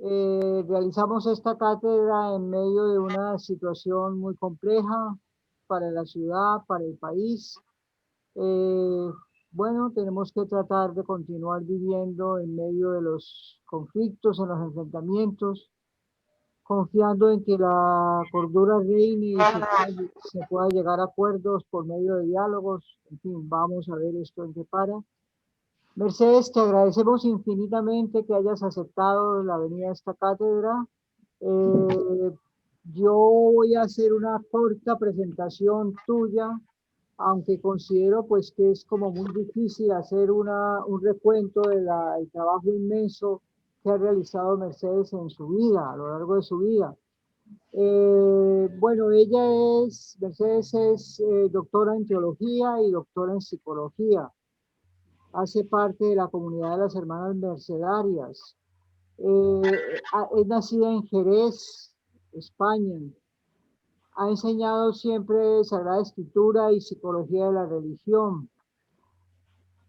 Realizamos esta cátedra en medio de una situación muy compleja para la ciudad, para el país. Eh, bueno, tenemos que tratar de continuar viviendo en medio de los conflictos, en los enfrentamientos, confiando en que la cordura reine y se pueda llegar a acuerdos por medio de diálogos. En fin, vamos a ver esto en qué para. Mercedes, te agradecemos infinitamente que hayas aceptado la venida a esta cátedra. Eh, yo voy a hacer una corta presentación tuya, aunque considero pues que es como muy difícil hacer un recuento del trabajo inmenso que ha realizado Mercedes en su vida, a lo largo de su vida. Bueno, Mercedes es doctora en teología y doctora en psicología. Hace parte de la comunidad de las hermanas mercedarias. Es nacida en Jerez, España. Ha enseñado siempre Sagrada Escritura y psicología de la religión.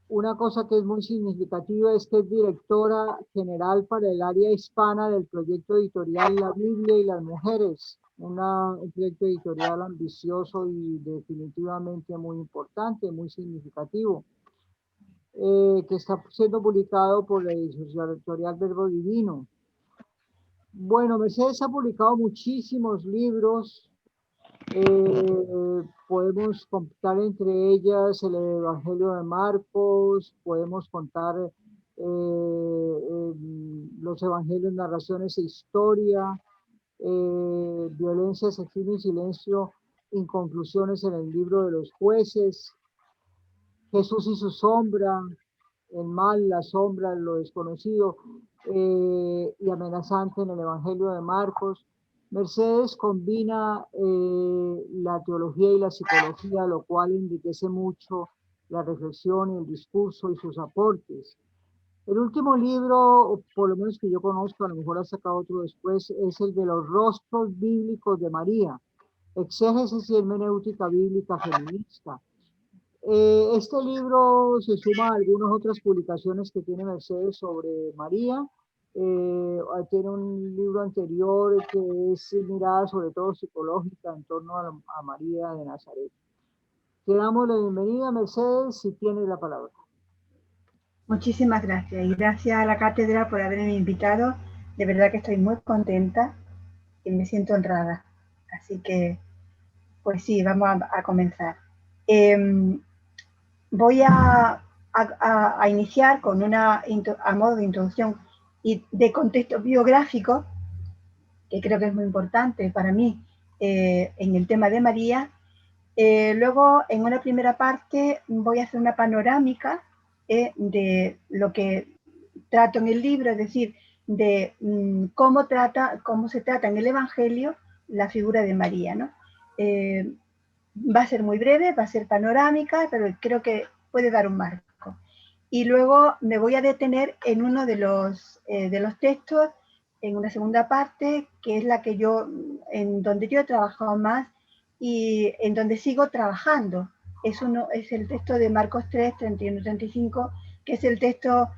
Una cosa que es muy significativa es que es directora general para el área hispana del proyecto editorial La Biblia y las Mujeres, un proyecto editorial ambicioso y definitivamente muy importante, muy significativo, que está siendo publicado por la editorial Verbo Divino. Bueno, Mercedes ha publicado muchísimos libros. Podemos contar entre ellas el Evangelio de Marcos, podemos contar los Evangelios, narraciones e historia, violencia, sexismo y silencio, inconclusiones en el libro de los jueces, Jesús y su sombra, el mal, la sombra, lo desconocido y amenazante en el Evangelio de Marcos. Mercedes combina la teología y la psicología, lo cual enriquece mucho la reflexión y el discurso y sus aportes. El último libro, por lo menos que yo conozco, a lo mejor ha sacado otro después, es el de los rostros bíblicos de María, exégesis y hermenéutica bíblica feminista. Este libro se suma a algunas otras publicaciones que tiene Mercedes sobre María. Tiene un libro anterior que es mirada sobre todo psicológica en torno a María de Nazaret. Te damos la bienvenida, Mercedes, si tienes la palabra. Muchísimas gracias y gracias a la cátedra por haberme invitado. De verdad que estoy muy contenta y me siento honrada. Así que, pues sí, vamos a comenzar. Voy a iniciar con a modo de introducción y de contexto biográfico, que creo que es muy importante para mí en el tema de María. Luego, en una primera parte, voy a hacer una panorámica de lo que trato en el libro, es decir, de cómo se trata en el Evangelio la figura de María, ¿no? Va a ser muy breve, va a ser panorámica, pero creo que puede dar un marco. Y luego me voy a detener en uno de los textos, en una segunda parte, que es en donde yo he trabajado más y en donde sigo trabajando. Es el texto de Marcos 3, 31, 35, que es el texto,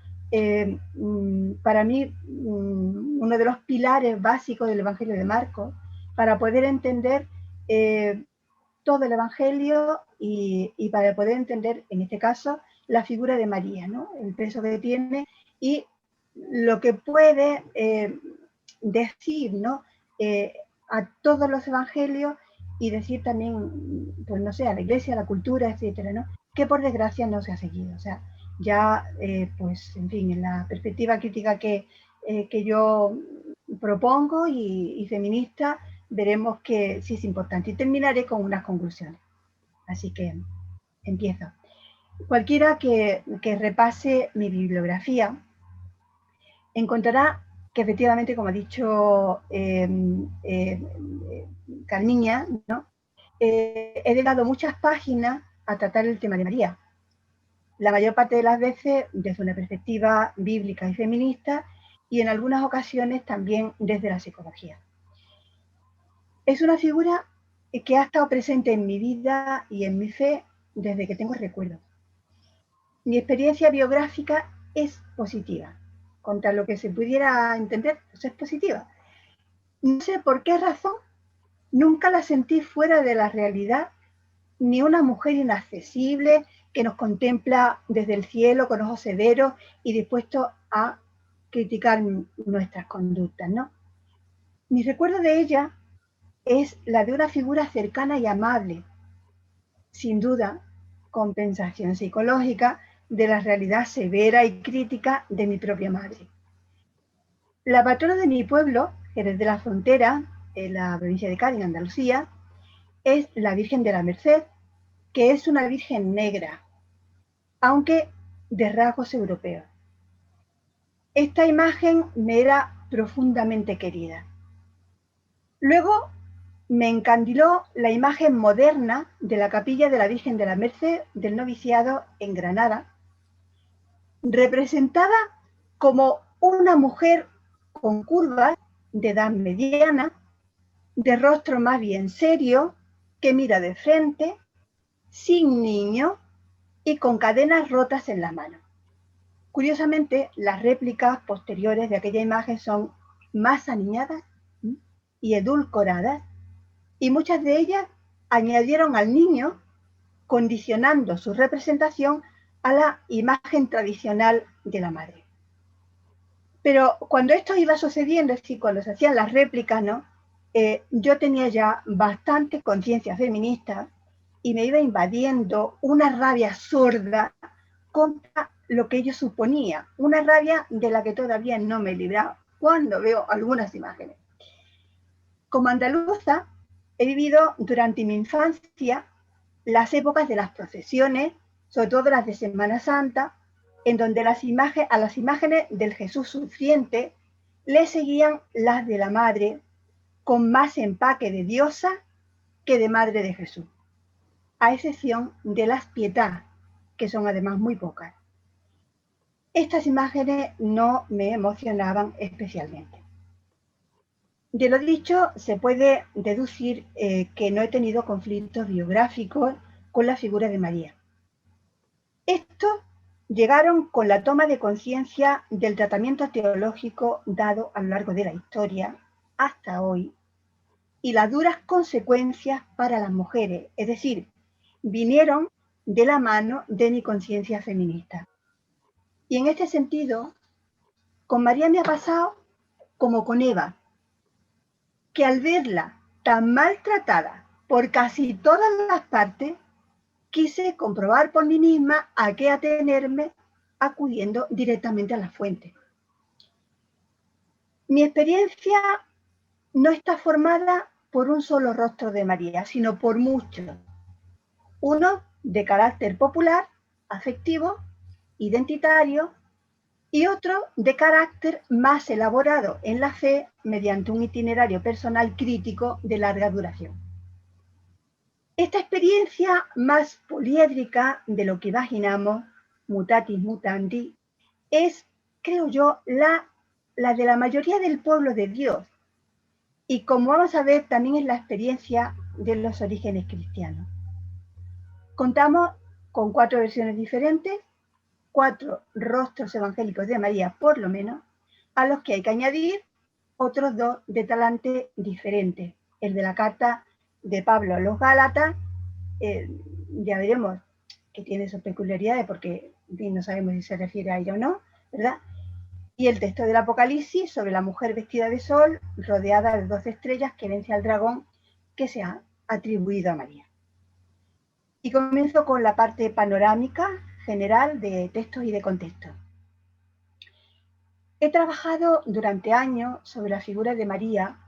para mí, uno de los pilares básicos del Evangelio de Marcos, para poder entender todo el Evangelio y para poder entender, en este caso, la figura de María, ¿no? El peso que tiene y lo que puede decir, ¿no? A todos los evangelios y decir también, pues no sé, a la iglesia, a la cultura, etcétera, ¿no? Que por desgracia no se ha seguido. O sea, ya, pues, en fin, en la perspectiva crítica que yo propongo y feminista, veremos que sí es importante. Y terminaré con unas conclusiones. Así que empiezo. Cualquiera que repase mi bibliografía encontrará que efectivamente, como ha dicho Carmiña, ¿no? He dedicado muchas páginas a tratar el tema de María. La mayor parte de las veces desde una perspectiva bíblica y feminista y en algunas ocasiones también desde la psicología. Es una figura que ha estado presente en mi vida y en mi fe desde que tengo recuerdo. Mi experiencia biográfica es positiva. contra lo que se pudiera entender, pues es positiva. No sé por qué razón, nunca la sentí fuera de la realidad, ni una mujer inaccesible que nos contempla desde el cielo con ojos severos y dispuesto a criticar nuestras conductas, ¿no? Mi recuerdo de ella es la de una figura cercana y amable, sin duda, compensación psicológica de la realidad severa y crítica de mi propia madre. La patrona de mi pueblo, Jerez de la Frontera, en la provincia de Cádiz, Andalucía, es la Virgen de la Merced, que es una virgen negra, aunque de rasgos europeos. Esta imagen me era profundamente querida. Luego me encandiló la imagen moderna de la capilla de la Virgen de la Merced del noviciado en Granada, representada como una mujer con curvas de edad mediana, de rostro más bien serio, que mira de frente, sin niño y con cadenas rotas en la mano. Curiosamente, las réplicas posteriores de aquella imagen son más aniñadas y edulcoradas, y muchas de ellas añadieron al niño, condicionando su representación a la imagen tradicional de la madre. Pero cuando esto iba sucediendo, es decir, cuando se hacían las réplicas, ¿no? Yo tenía ya bastante conciencia feminista y me iba invadiendo una rabia sorda contra lo que ello suponía, una rabia de la que todavía no me he librado cuando veo algunas imágenes. Como andaluza, he vivido durante mi infancia las épocas de las procesiones, sobre todo las de Semana Santa, en donde a las imágenes del Jesús sufriente le seguían las de la Madre, con más empaque de diosa que de Madre de Jesús, a excepción de las Pietà, que son además muy pocas. Estas imágenes no me emocionaban especialmente. De lo dicho, se puede deducir que no he tenido conflictos biográficos con la figura de María. Estos llegaron con la toma de conciencia del tratamiento teológico dado a lo largo de la historia hasta hoy y las duras consecuencias para las mujeres, es decir, vinieron de la mano de mi conciencia feminista. Y en este sentido, con María me ha pasado como con Eva, que al verla tan maltratada por casi todas las partes, quise comprobar por mí misma a qué atenerme acudiendo directamente a la fuente. Mi experiencia no está formada por un solo rostro de María, sino por muchos. Uno de carácter popular, afectivo, identitario, y otro de carácter más elaborado en la fe mediante un itinerario personal crítico de larga duración. Esta experiencia más poliédrica de lo que imaginamos, mutatis mutandi, es, creo yo, la de la mayoría del pueblo de Dios. Y como vamos a ver, también es la experiencia de los orígenes cristianos. Contamos con 4 versiones diferentes, 4 rostros evangélicos de María, por lo menos, a los que hay que añadir otros 2 de talante diferentes. El de la carta de Pablo a los Gálatas, ya veremos que tiene sus peculiaridades porque no sabemos si se refiere a ella o no, ¿verdad? Y el texto del Apocalipsis sobre la mujer vestida de sol, rodeada de 12 estrellas que vence al dragón que se ha atribuido a María. Y comienzo con la parte panorámica general de textos y de contexto. He trabajado durante años sobre la figura de María,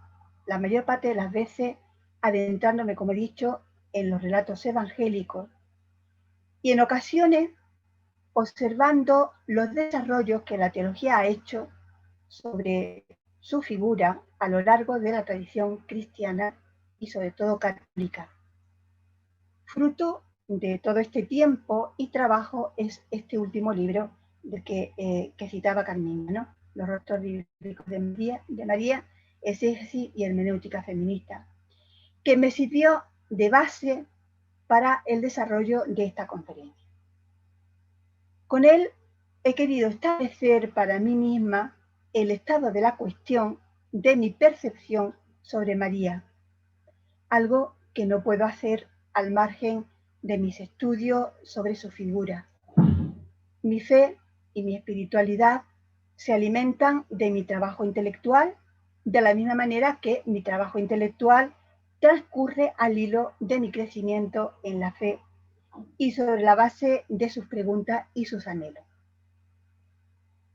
la mayor parte de las veces adentrándome, como he dicho, en los relatos evangélicos y en ocasiones observando los desarrollos que la teología ha hecho sobre su figura a lo largo de la tradición cristiana y sobre todo católica. Fruto de todo este tiempo y trabajo es este último libro del que citaba Carmina, ¿no? Los rostros bíblicos de María, exégesis y hermenéutica feminista, que me sirvió de base para el desarrollo de esta conferencia. Con él he querido establecer para mí misma el estado de la cuestión de mi percepción sobre María, algo que no puedo hacer al margen de mis estudios sobre su figura. Mi fe y mi espiritualidad se alimentan de mi trabajo intelectual, de la misma manera que mi trabajo intelectual transcurre al hilo de mi crecimiento en la fe y sobre la base de sus preguntas y sus anhelos.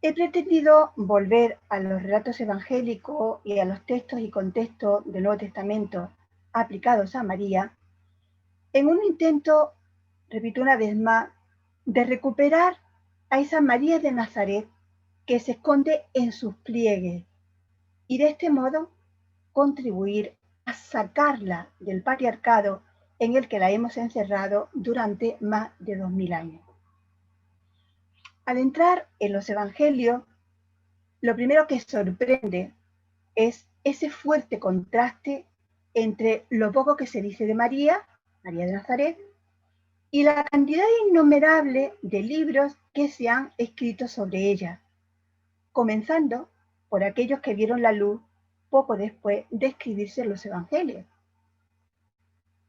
He pretendido volver a los relatos evangélicos y a los textos y contextos del Nuevo Testamento aplicados a María en un intento, repito una vez más, de recuperar a esa María de Nazaret que se esconde en sus pliegues y de este modo contribuir a sacarla del patriarcado en el que la hemos encerrado durante más de 2000 años. Al entrar en los evangelios, lo primero que sorprende es ese fuerte contraste entre lo poco que se dice de María, María de Nazaret, y la cantidad innumerable de libros que se han escrito sobre ella, comenzando por aquellos que vieron la luz poco después de escribirse los evangelios.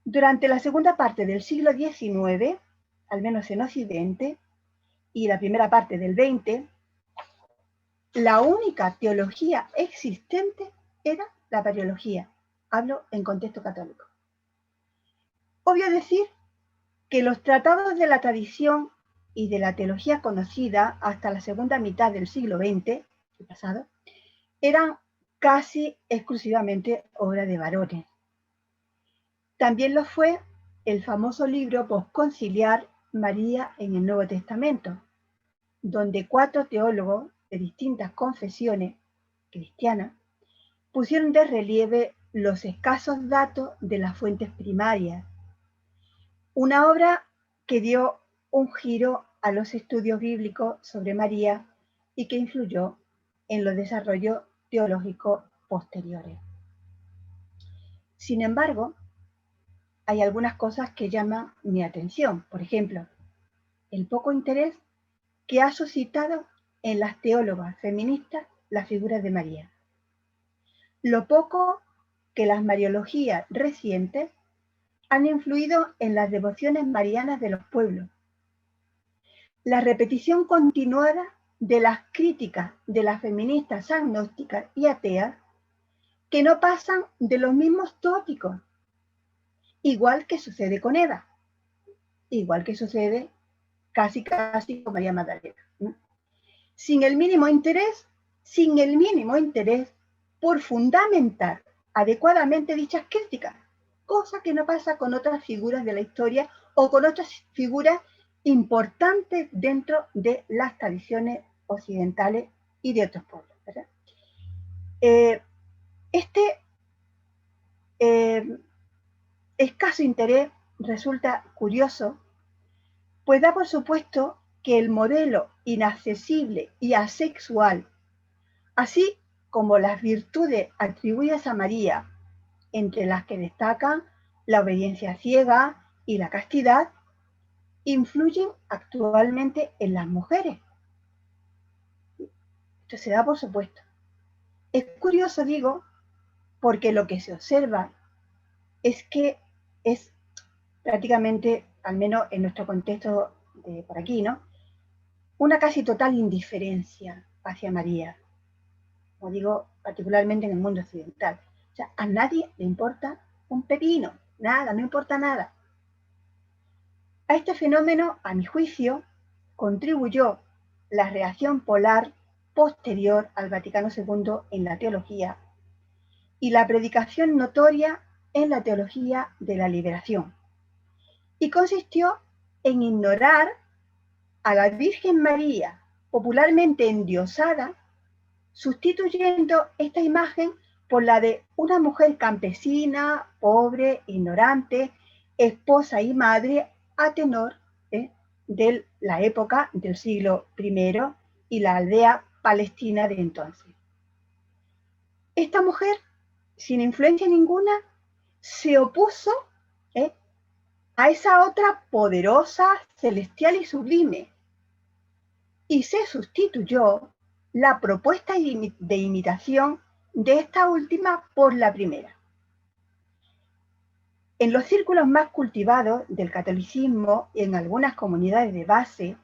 Durante la segunda parte del siglo XIX, al menos en Occidente, y la primera parte del XX, la única teología existente era la mariología. Hablo en contexto católico. Obvio decir que los tratados de la tradición y de la teología conocida hasta la segunda mitad del siglo XX, el pasado, eran casi exclusivamente obra de varones. También lo fue el famoso libro posconciliar María en el Nuevo Testamento, donde 4 teólogos de distintas confesiones cristianas pusieron de relieve los escasos datos de las fuentes primarias. Una obra que dio un giro a los estudios bíblicos sobre María y que influyó en los desarrollos teológicos posteriores. Sin embargo, hay algunas cosas que llaman mi atención. Por ejemplo, el poco interés que ha suscitado en las teólogas feministas la figura de María. Lo poco que las mariologías recientes han influido en las devociones marianas de los pueblos. La repetición continuada de las críticas de las feministas agnósticas y ateas que no pasan de los mismos tópicos, igual que sucede con Eva, igual que sucede casi con María Magdalena. Sin el mínimo interés por fundamentar adecuadamente dichas críticas, cosa que no pasa con otras figuras de la historia o con otras figuras importantes dentro de las tradiciones occidentales y de otros pueblos, ¿verdad? Escaso interés resulta curioso, pues da por supuesto que el modelo inaccesible y asexual, así como las virtudes atribuidas a María, entre las que destacan la obediencia ciega y la castidad, influyen actualmente en las mujeres. Esto se da por supuesto. Es curioso, digo, porque lo que se observa es que es prácticamente, al menos en nuestro contexto de por aquí, ¿no?, una casi total indiferencia hacia María, como digo, particularmente en el mundo occidental. O sea, a nadie le importa un pepino, nada, no importa nada. A este fenómeno, a mi juicio, contribuyó la reacción polar posterior al Vaticano II en la teología y la predicación notoria en la teología de la liberación. Y consistió en ignorar a la Virgen María, popularmente endiosada, sustituyendo esta imagen por la de una mujer campesina, pobre, ignorante, esposa y madre a tenor de la época del siglo I y la aldea palestina de entonces. Esta mujer, sin influencia ninguna, se opuso a esa otra poderosa, celestial y sublime. y se sustituyó la propuesta de imitación de esta última por la primera. En los círculos más cultivados del catolicismo y en algunas comunidades de base,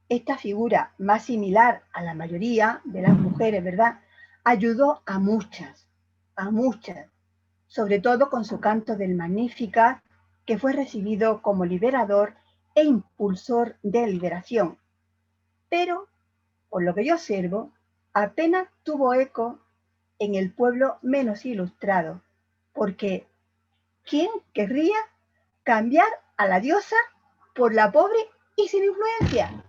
esta figura más similar a la mayoría de las mujeres, ¿verdad?, ayudó a muchas, sobre todo con su canto del Magnificat, que fue recibido como liberador e impulsor de liberación. Pero, por lo que yo observo, apenas tuvo eco en el pueblo menos ilustrado, porque ¿quién querría cambiar a la diosa por la pobre y sin influencia?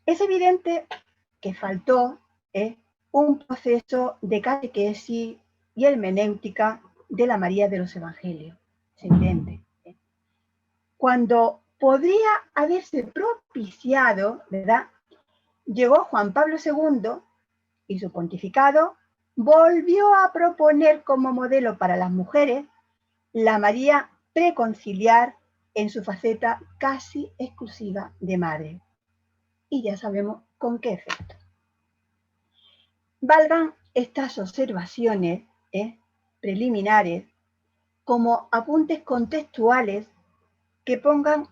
Es evidente que faltó un proceso de catequesis y hermenéutica de la María de los Evangelios. Es evidente. Cuando podría haberse propiciado, ¿verdad?, llegó Juan Pablo II y su pontificado volvió a proponer como modelo para las mujeres la María preconciliar en su faceta casi exclusiva de madre. Y ya sabemos con qué efecto. Valgan estas observaciones preliminares como apuntes contextuales que pongan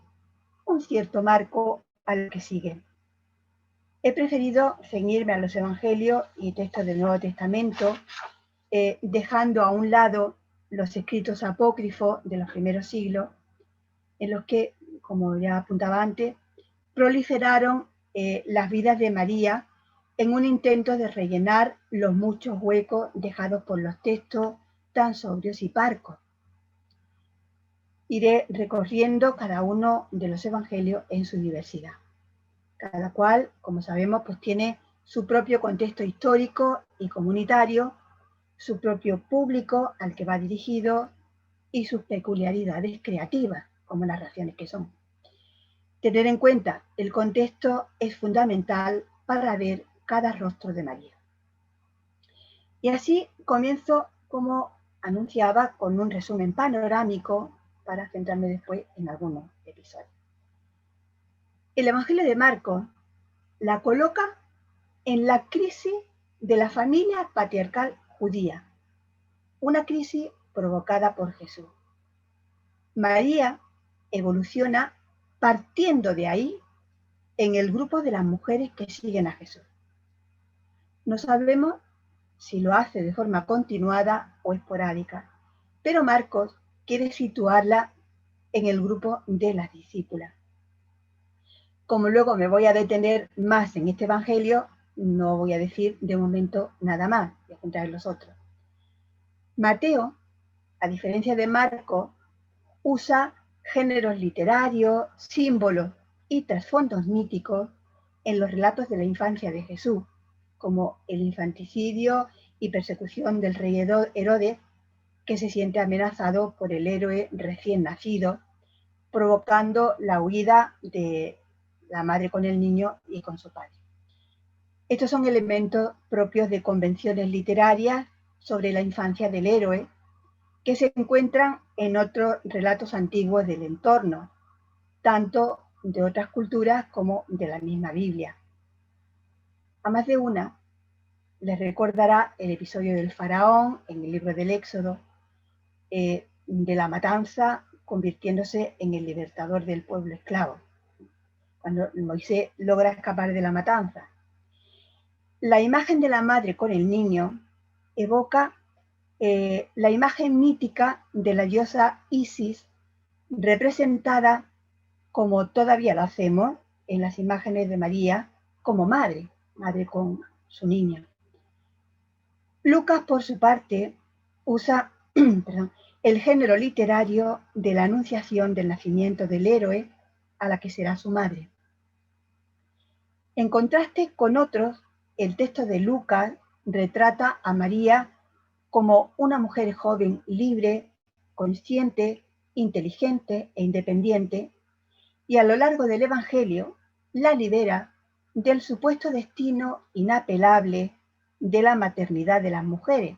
un cierto marco a lo que sigue. He preferido ceñirme a los evangelios y textos del Nuevo Testamento, dejando a un lado los escritos apócrifos de los primeros siglos, en los que, como ya apuntaba antes, proliferaron las vidas de María en un intento de rellenar los muchos huecos dejados por los textos tan sobrios y parcos. Iré recorriendo cada uno de los evangelios en su diversidad. Cada cual, como sabemos, pues tiene su propio contexto histórico y comunitario, su propio público al que va dirigido y sus peculiaridades creativas, como narraciones que son. Tener en cuenta el contexto es fundamental para ver cada rostro de María. Y así comienzo, como anunciaba, con un resumen panorámico para centrarme después en algunos episodios. El Evangelio de Marcos la coloca en la crisis de la familia patriarcal judía, una crisis provocada por Jesús. María evoluciona partiendo de ahí en el grupo de las mujeres que siguen a Jesús. No sabemos si lo hace de forma continuada o esporádica, pero Marcos quiere situarla en el grupo de las discípulas. Como luego me voy a detener más en este evangelio, no voy a decir de momento nada más, voy a centrar en los otros. Mateo, a diferencia de Marcos, usa géneros literarios, símbolos y trasfondos míticos en los relatos de la infancia de Jesús, como el infanticidio y persecución del rey Herodes, que se siente amenazado por el héroe recién nacido, provocando la huida de la madre con el niño y con su padre. Estos son elementos propios de convenciones literarias sobre la infancia del héroe, que se encuentran en otros relatos antiguos del entorno, tanto de otras culturas como de la misma Biblia. A más de una les recordará el episodio del faraón en el libro del Éxodo, de la matanza convirtiéndose en el libertador del pueblo esclavo, cuando Moisés logra escapar de la matanza. La imagen de la madre con el niño evoca la imagen mítica de la diosa Isis, representada, como todavía lo hacemos, en las imágenes de María como madre con su niño. Lucas, por su parte, usa el género literario de la anunciación del nacimiento del héroe a la que será su madre. En contraste con otros, el texto de Lucas retrata a María como una mujer joven, libre, consciente, inteligente e independiente, y a lo largo del Evangelio la libera del supuesto destino inapelable de la maternidad de las mujeres,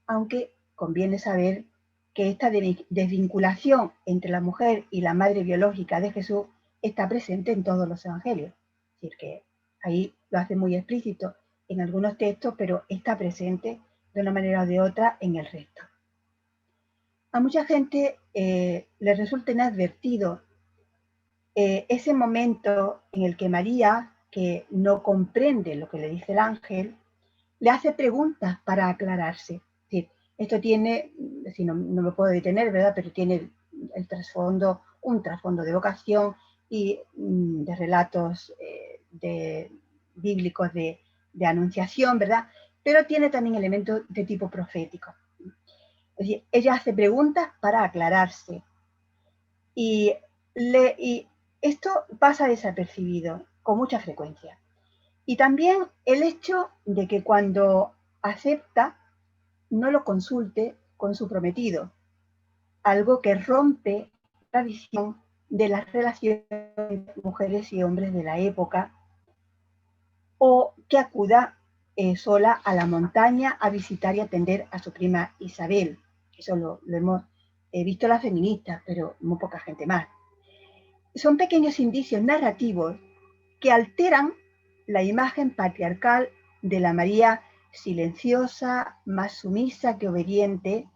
aunque conviene saber que esta desvinculación entre la mujer y la madre biológica de Jesús está presente en todos los evangelios. Es decir, que ahí lo hace muy explícito en algunos textos, pero está presente de una manera o de otra en el resto. A mucha gente le resulta inadvertido ese momento en el que María, que no comprende lo que le dice el ángel, le hace preguntas para aclararse. Es decir, esto tiene, si no me puedo detener, ¿verdad? Pero tiene el trasfondo, un trasfondo de vocación y de relatos bíblicos de anunciación, ¿verdad? Pero tiene también elementos de tipo profético. Es decir, ella hace preguntas para aclararse. Y esto pasa desapercibido con mucha frecuencia. Y también el hecho de que cuando acepta, no lo consulte con su prometido, algo que rompe la visión de las relaciones entre mujeres y hombres de la época, o que acuda sola a la montaña a visitar y atender a su prima Isabel. Eso lo hemos visto las feministas, pero muy poca gente más. Son pequeños indicios narrativos que alteran la imagen patriarcal de la María silenciosa, más sumisa que obediente,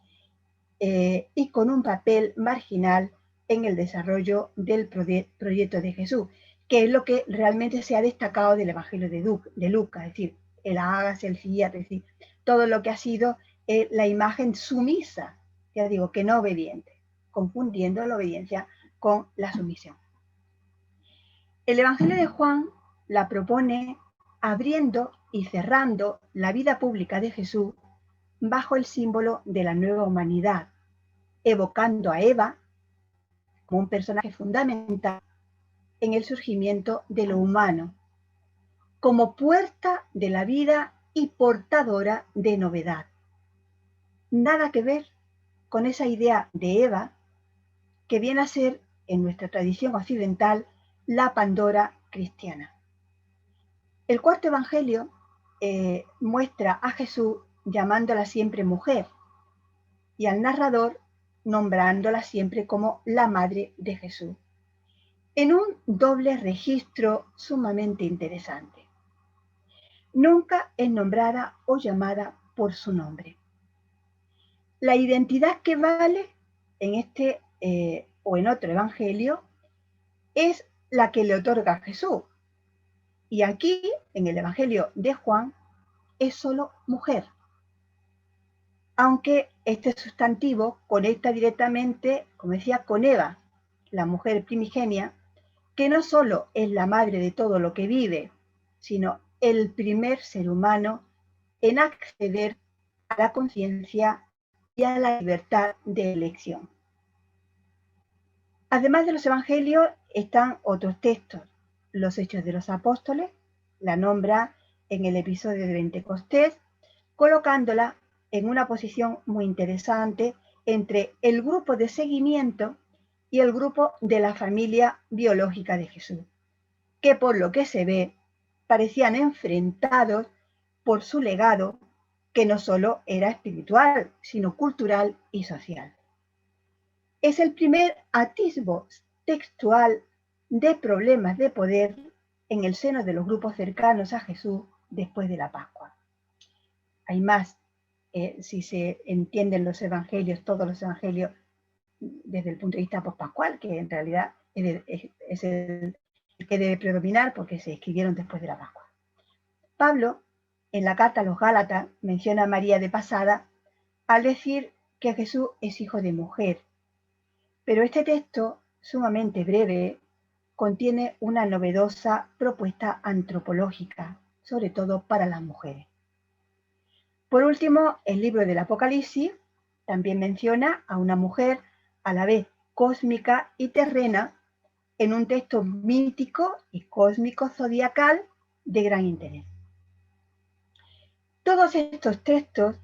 y con un papel marginal en el desarrollo del proyecto de Jesús, que es lo que realmente se ha destacado del Evangelio de Lucas, es decir, el hágase, el fiat, es decir, todo lo que ha sido la imagen sumisa, ya digo, que no obediente, confundiendo la obediencia con la sumisión. El Evangelio de Juan la propone abriendo y cerrando la vida pública de Jesús bajo el símbolo de la nueva humanidad, evocando a Eva como un personaje fundamental en el surgimiento de lo humano, como puerta de la vida y portadora de novedad. Nada que ver con esa idea de Eva que viene a ser, en nuestra tradición occidental, la Pandora cristiana. El cuarto evangelio muestra a Jesús llamándola siempre mujer y al narrador nombrándola siempre como la madre de Jesús, en un doble registro sumamente interesante. Nunca es nombrada o llamada por su nombre. La identidad que vale en este o en otro evangelio es la que le otorga a Jesús. Y aquí, en el evangelio de Juan, es solo mujer. Aunque este sustantivo conecta directamente, como decía, con Eva, la mujer primigenia, que no solo es la madre de todo lo que vive, sino el primer ser humano en acceder a la conciencia y a la libertad de elección. Además de los evangelios están otros textos. Los Hechos de los Apóstoles, la nombra en el episodio de Pentecostés, colocándola en una posición muy interesante entre el grupo de seguimiento y el grupo de la familia biológica de Jesús, que por lo que se ve parecían enfrentados por su legado, que no solo era espiritual, sino cultural y social. Es el primer atisbo textual de problemas de poder en el seno de los grupos cercanos a Jesús después de la Pascua. Hay más, si se entienden los evangelios, todos los evangelios, desde el punto de vista pospascual, que en realidad es el que debe predominar porque se escribieron después de la Pascua. Pablo, en la carta a los Gálatas, menciona a María de pasada al decir que Jesús es hijo de mujer. Pero este texto, sumamente breve, contiene una novedosa propuesta antropológica, sobre todo para las mujeres. Por último, el libro del Apocalipsis también menciona a una mujer a la vez cósmica y terrena en un texto mítico y cósmico zodiacal de gran interés. Todos estos textos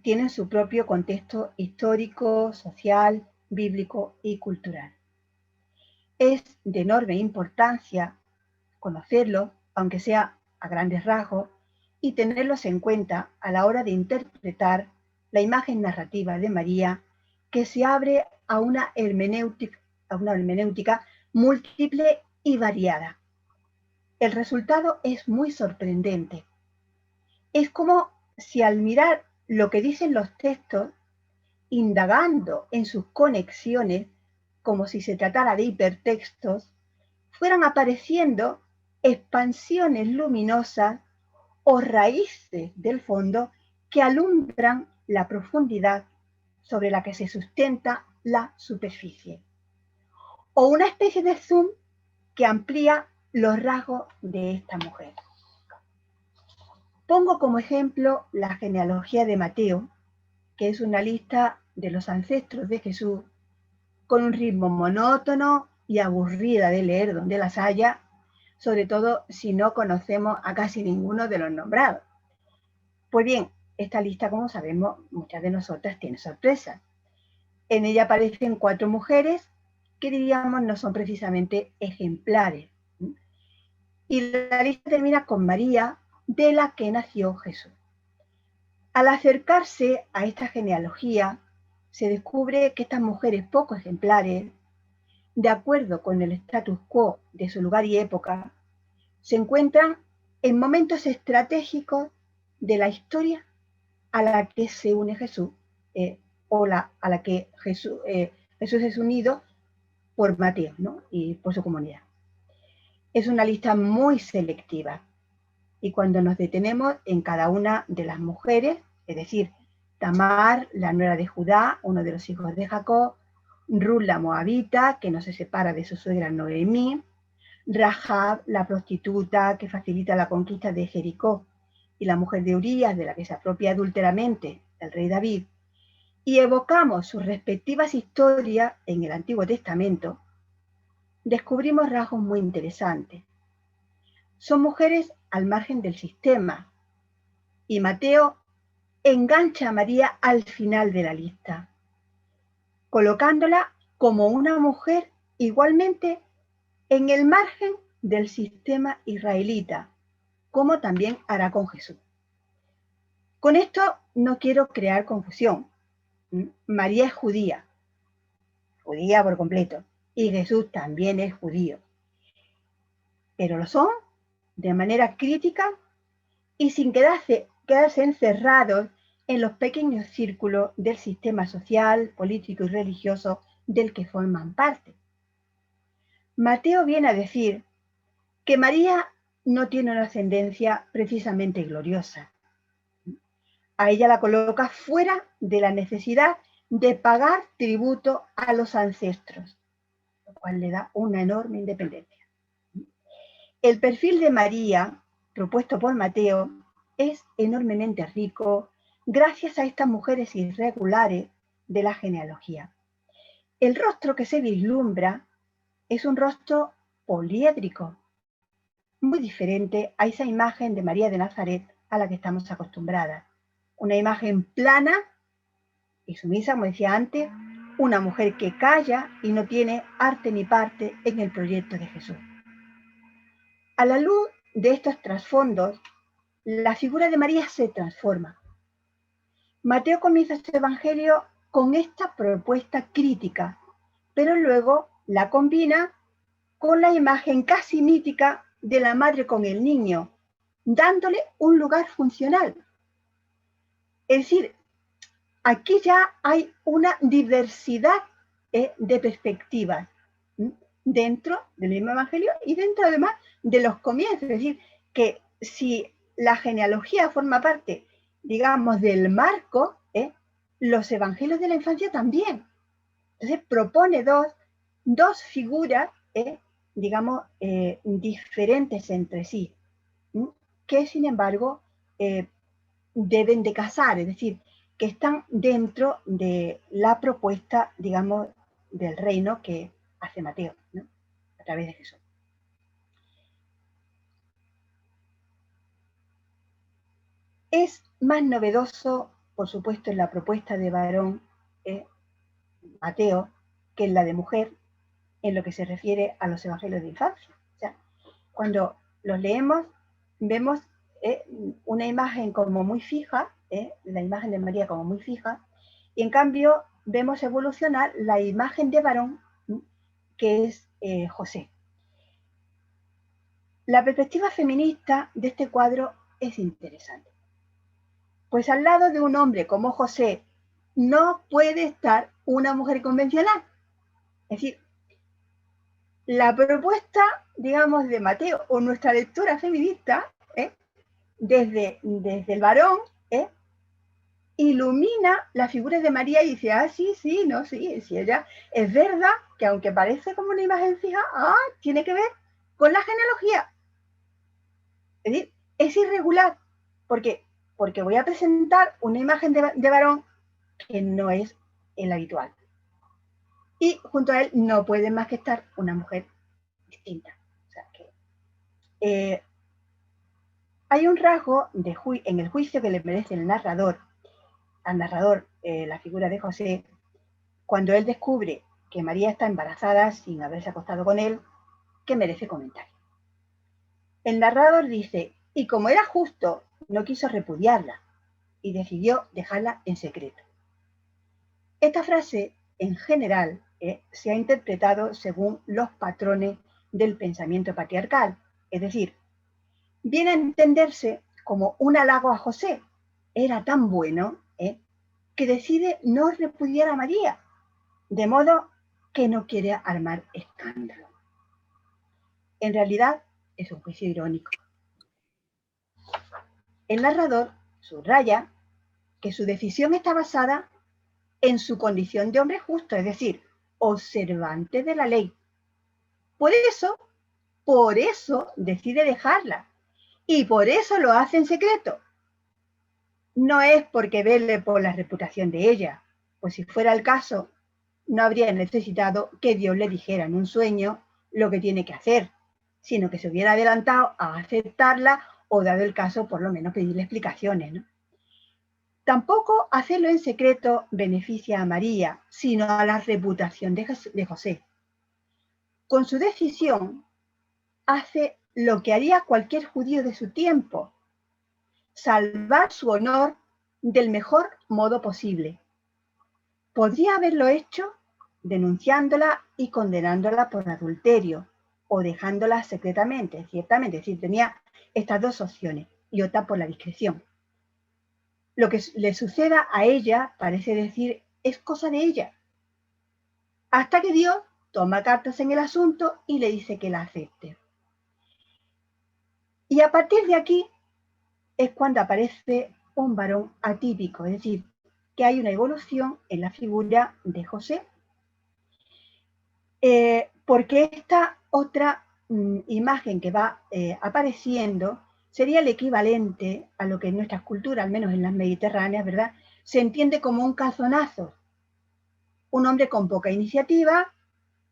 tienen su propio contexto histórico, social, bíblico y cultural. Es de enorme importancia conocerlos, aunque sea a grandes rasgos, y tenerlos en cuenta a la hora de interpretar la imagen narrativa de María, que se abre a una hermenéutica múltiple y variada. El resultado es muy sorprendente. Es como si al mirar lo que dicen los textos, indagando en sus conexiones, como si se tratara de hipertextos, fueran apareciendo expansiones luminosas o raíces del fondo que alumbran la profundidad sobre la que se sustenta la superficie, o una especie de zoom que amplía los rasgos de esta mujer. Pongo como ejemplo la genealogía de Mateo, que es una lista de los ancestros de Jesús, con un ritmo monótono y aburrida de leer donde las haya, sobre todo si no conocemos a casi ninguno de los nombrados. Pues bien, esta lista, como sabemos, muchas de nosotras tiene sorpresas. En ella aparecen 4 mujeres que diríamos no son precisamente ejemplares. Y la lista termina con María, de la que nació Jesús. Al acercarse a esta genealogía, se descubre que estas mujeres poco ejemplares, de acuerdo con el status quo de su lugar y época, se encuentran en momentos estratégicos de la historia a la que se une Jesús, a la que Jesús es unido por Mateo, ¿no? Y por su comunidad. Es una lista muy selectiva, y cuando nos detenemos en cada una de las mujeres, es decir, Tamar, la nuera de Judá, uno de los hijos de Jacob, Ruth la moabita, que no se separa de su suegra Noemí, Rahab, la prostituta que facilita la conquista de Jericó, y la mujer de Urías, de la que se apropia adúlteramente el rey David, y evocamos sus respectivas historias en el Antiguo Testamento, descubrimos rasgos muy interesantes. Son mujeres al margen del sistema, y Mateo engancha a María al final de la lista, colocándola como una mujer igualmente en el margen del sistema israelita, como también hará con Jesús. Con esto no quiero crear confusión. María es judía por completo, y Jesús también es judío. Pero lo son de manera crítica y sin quedarse encerrados en los pequeños círculos del sistema social, político y religioso del que forman parte. Mateo viene a decir que María no tiene una ascendencia precisamente gloriosa. A ella la coloca fuera de la necesidad de pagar tributo a los ancestros, lo cual le da una enorme independencia. El perfil de María, propuesto por Mateo, es enormemente rico gracias a estas mujeres irregulares de la genealogía. El rostro que se vislumbra es un rostro poliédrico, muy diferente a esa imagen de María de Nazaret a la que estamos acostumbradas. Una imagen plana y sumisa, como decía antes, una mujer que calla y no tiene arte ni parte en el proyecto de Jesús. A la luz de estos trasfondos, la figura de María se transforma. Mateo comienza su evangelio con esta propuesta crítica, pero luego la combina con la imagen casi mítica de la madre con el niño, dándole un lugar funcional. Es decir, aquí ya hay una diversidad de perspectivas dentro del mismo evangelio y dentro además de los comienzos. Es decir, que si la genealogía forma parte, digamos, del marco, los evangelios de la infancia también. Entonces propone dos figuras, digamos, diferentes entre sí, que sin embargo deben de casar, es decir, que están dentro de la propuesta, digamos, del reino que hace Mateo, ¿no? A través de Jesús. Es más novedoso, por supuesto, en la propuesta de varón Mateo que en la de mujer en lo que se refiere a los evangelios de infancia. O sea, cuando los leemos, vemos una imagen como muy fija, la imagen de María como muy fija, y en cambio vemos evolucionar la imagen de varón, que es José. La perspectiva feminista de este cuadro es interesante, pues al lado de un hombre como José no puede estar una mujer convencional. Es decir, la propuesta, digamos, de Mateo o nuestra lectura feminista, desde el varón, ilumina la figura de María y dice, ah, sí, sí, no, sí, sí, ella es verdad que aunque parece como una imagen fija, tiene que ver con la genealogía. Es decir, es irregular, porque voy a presentar una imagen de varón que no es el habitual. Y junto a él no puede más que estar una mujer distinta. O sea que hay un rasgo en el juicio que le merece al narrador, la figura de José, cuando él descubre que María está embarazada sin haberse acostado con él, que merece comentario. El narrador dice, y como era justo, no quiso repudiarla y decidió dejarla en secreto. Esta frase, en general, se ha interpretado según los patrones del pensamiento patriarcal, es decir, viene a entenderse como un halago a José. Era tan bueno que decide no repudiar a María, de modo que no quiere armar escándalo. En realidad, es un juicio irónico. El narrador subraya que su decisión está basada en su condición de hombre justo, es decir, observante de la ley. Por eso decide dejarla y por eso lo hace en secreto. No es porque vele por la reputación de ella, pues si fuera el caso, no habría necesitado que Dios le dijera en un sueño lo que tiene que hacer, sino que se hubiera adelantado a aceptarla o, dado el caso, por lo menos pedirle explicaciones, ¿no? Tampoco hacerlo en secreto beneficia a María, sino a la reputación de José. Con su decisión, hace lo que haría cualquier judío de su tiempo: salvar su honor del mejor modo posible. Podría haberlo hecho denunciándola y condenándola por adulterio, o dejándola secretamente, ciertamente. Es decir, tenía estas dos opciones y opta por la discreción. Lo que le suceda a ella, parece decir, es cosa de ella. Hasta que Dios toma cartas en el asunto y le dice que la acepte. Y a partir de aquí es cuando aparece un varón atípico, es decir, que hay una evolución en la figura de José. Porque esta otra imagen que va apareciendo sería el equivalente a lo que en nuestras culturas, al menos en las mediterráneas, ¿verdad?, se entiende como un calzonazo. Un hombre con poca iniciativa,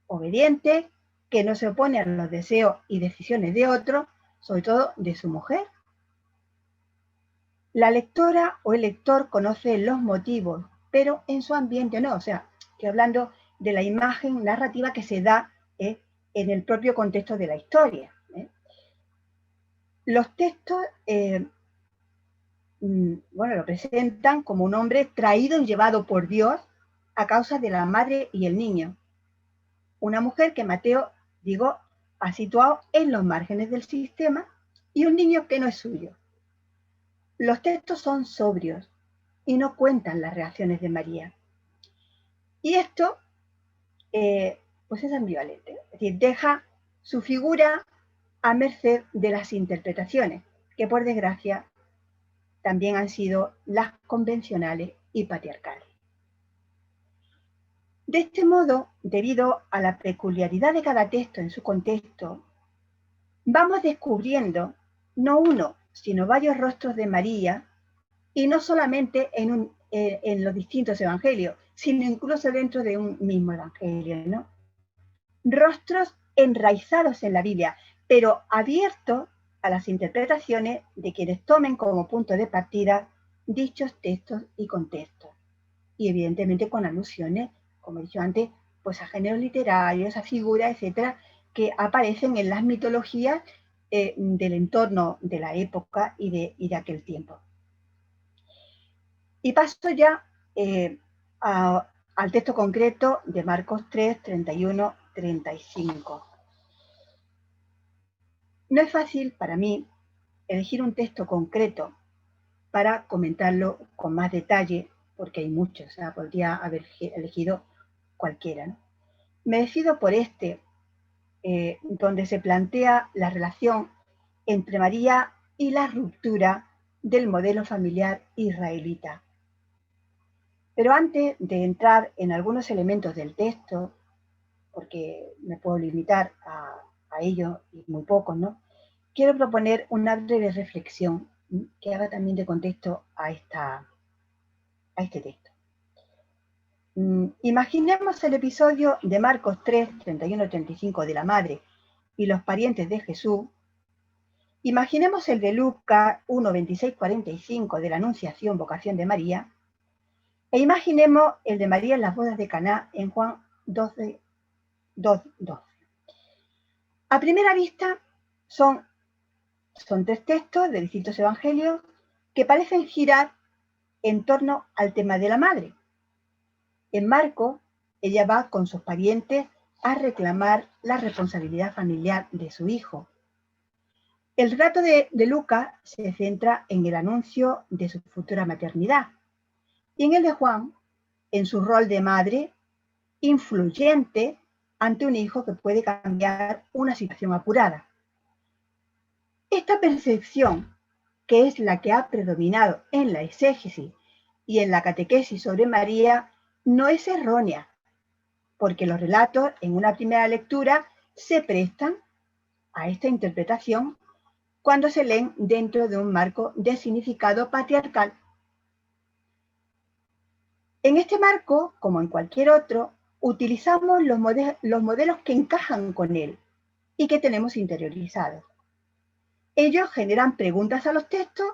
obediente, que no se opone a los deseos y decisiones de otros, sobre todo de su mujer. La lectora o el lector conoce los motivos, pero en su ambiente no. O sea, estoy hablando de la imagen narrativa que se da en el propio contexto de la historia. Los textos lo presentan como un hombre traído y llevado por Dios a causa de la madre y el niño. Una mujer que Mateo, ha situado en los márgenes del sistema, y un niño que no es suyo. Los textos son sobrios y no cuentan las reacciones de María. Y esto, pues es ambivalente. Es decir, deja su figura a merced de las interpretaciones, que por desgracia también han sido las convencionales y patriarcales. De este modo, debido a la peculiaridad de cada texto en su contexto, vamos descubriendo no uno, sino varios rostros de María, y no solamente en los distintos evangelios, sino incluso dentro de un mismo evangelio, ¿no? Rostros enraizados en la Biblia, pero abiertos a las interpretaciones de quienes tomen como punto de partida dichos textos y contextos. Y evidentemente con alusiones, como he dicho antes, pues a géneros literarios, a figuras, etcétera, que aparecen en las mitologías del entorno de la época y de aquel tiempo. Y paso ya al texto concreto de Marcos 3, 31, 35. No es fácil para mí elegir un texto concreto para comentarlo con más detalle, porque hay muchos, o sea, podría haber elegido cualquiera, ¿no? Me decido por este, donde se plantea la relación entre María y la ruptura del modelo familiar israelita. Pero antes de entrar en algunos elementos del texto, porque me puedo limitar a ello y muy poco, ¿no? Quiero proponer una breve reflexión que haga también de contexto a este texto. Imaginemos el episodio de Marcos 3, 31-35 de la madre y los parientes de Jesús. Imaginemos el de Lucas 1, 26-45 de la Anunciación, vocación de María. E imaginemos el de María en las bodas de Caná en Juan 12, 12. A primera vista son tres textos de distintos evangelios que parecen girar en torno al tema de la madre. En Marcos, ella va con sus parientes a reclamar la responsabilidad familiar de su hijo. El relato de Lucas se centra en el anuncio de su futura maternidad y en el de Juan, en su rol de madre influyente ante un hijo que puede cambiar una situación apurada. Esta percepción, que es la que ha predominado en la exégesis y en la catequesis sobre María, no es errónea, porque los relatos en una primera lectura se prestan a esta interpretación cuando se leen dentro de un marco de significado patriarcal. En este marco, como en cualquier otro, utilizamos los modelos que encajan con él y que tenemos interiorizados. Ellos generan preguntas a los textos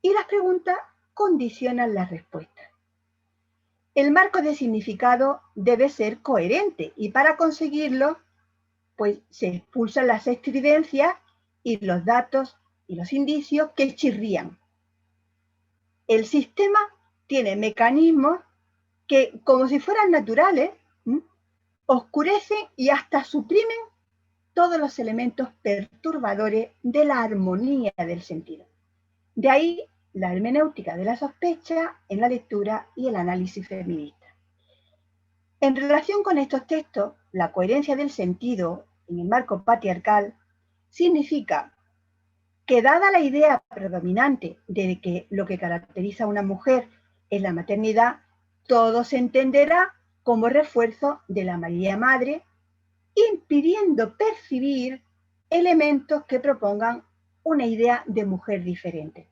y las preguntas condicionan las respuestas. El marco de significado debe ser coherente y para conseguirlo, pues se expulsan las estridencias y los datos y los indicios que chirrían. El sistema tiene mecanismos que, como si fueran naturales, oscurecen y hasta suprimen todos los elementos perturbadores de la armonía del sentido. De ahí la hermenéutica de la sospecha en la lectura y el análisis feminista. En relación con estos textos, la coherencia del sentido en el marco patriarcal significa que, dada la idea predominante de que lo que caracteriza a una mujer es la maternidad, todo se entenderá como refuerzo de la María Madre, impidiendo percibir elementos que propongan una idea de mujer diferente.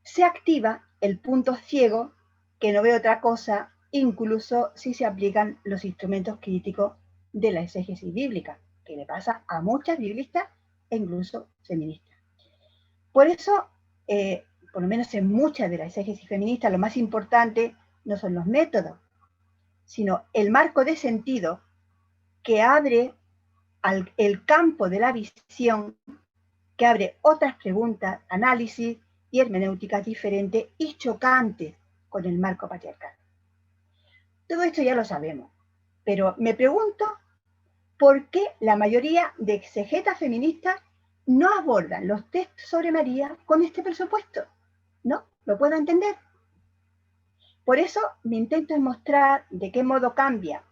Se activa el punto ciego, que no ve otra cosa, incluso si se aplican los instrumentos críticos de la exégesis bíblica, que le pasa a muchas biblistas e incluso feministas. Por eso, por lo menos en muchas de las exégesis feministas, lo más importante no son los métodos, sino el marco de sentido que abre el campo de la visión, que abre otras preguntas, análisis y hermenéuticas diferentes y chocantes con el marco patriarcal. Todo esto ya lo sabemos, pero me pregunto por qué la mayoría de exegetas feministas no abordan los textos sobre María con este presupuesto. ¿No? ¿Lo puedo entender? Por eso mi intento es mostrar de qué modo cambian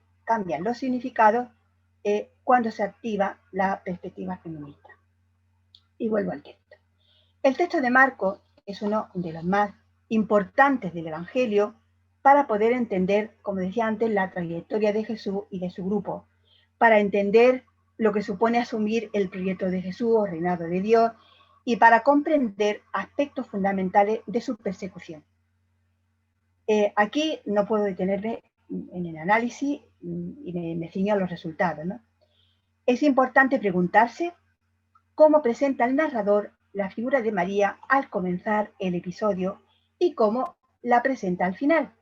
los significados cuando se activa la perspectiva feminista. Y vuelvo al texto. El texto de Marcos es uno de los más importantes del Evangelio para poder entender, como decía antes, la trayectoria de Jesús y de su grupo, para entender lo que supone asumir el proyecto de Jesús o reinado de Dios y para comprender aspectos fundamentales de su persecución. Aquí no puedo detenerme en el análisis y me ciño a los resultados, ¿no? Es importante preguntarse cómo presenta el narrador la figura de María al comenzar el episodio y cómo la presenta al final.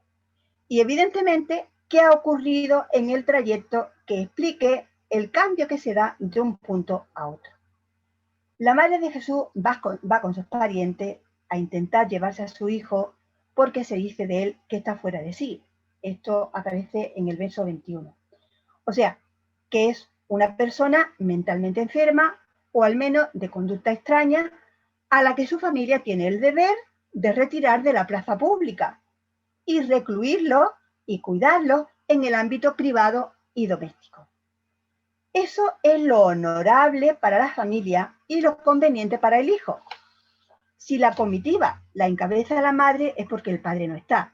Y evidentemente, qué ha ocurrido en el trayecto que explique el cambio que se da de un punto a otro. La madre de Jesús va con sus parientes a intentar llevarse a su hijo porque se dice de él que está fuera de sí. Esto aparece en el verso 21. O sea, que es una persona mentalmente enferma o al menos de conducta extraña, a la que su familia tiene el deber de retirar de la plaza pública y recluirlo y cuidarlo en el ámbito privado y doméstico. Eso es lo honorable para la familia y lo conveniente para el hijo. Si la comitiva la encabeza la madre es porque el padre no está,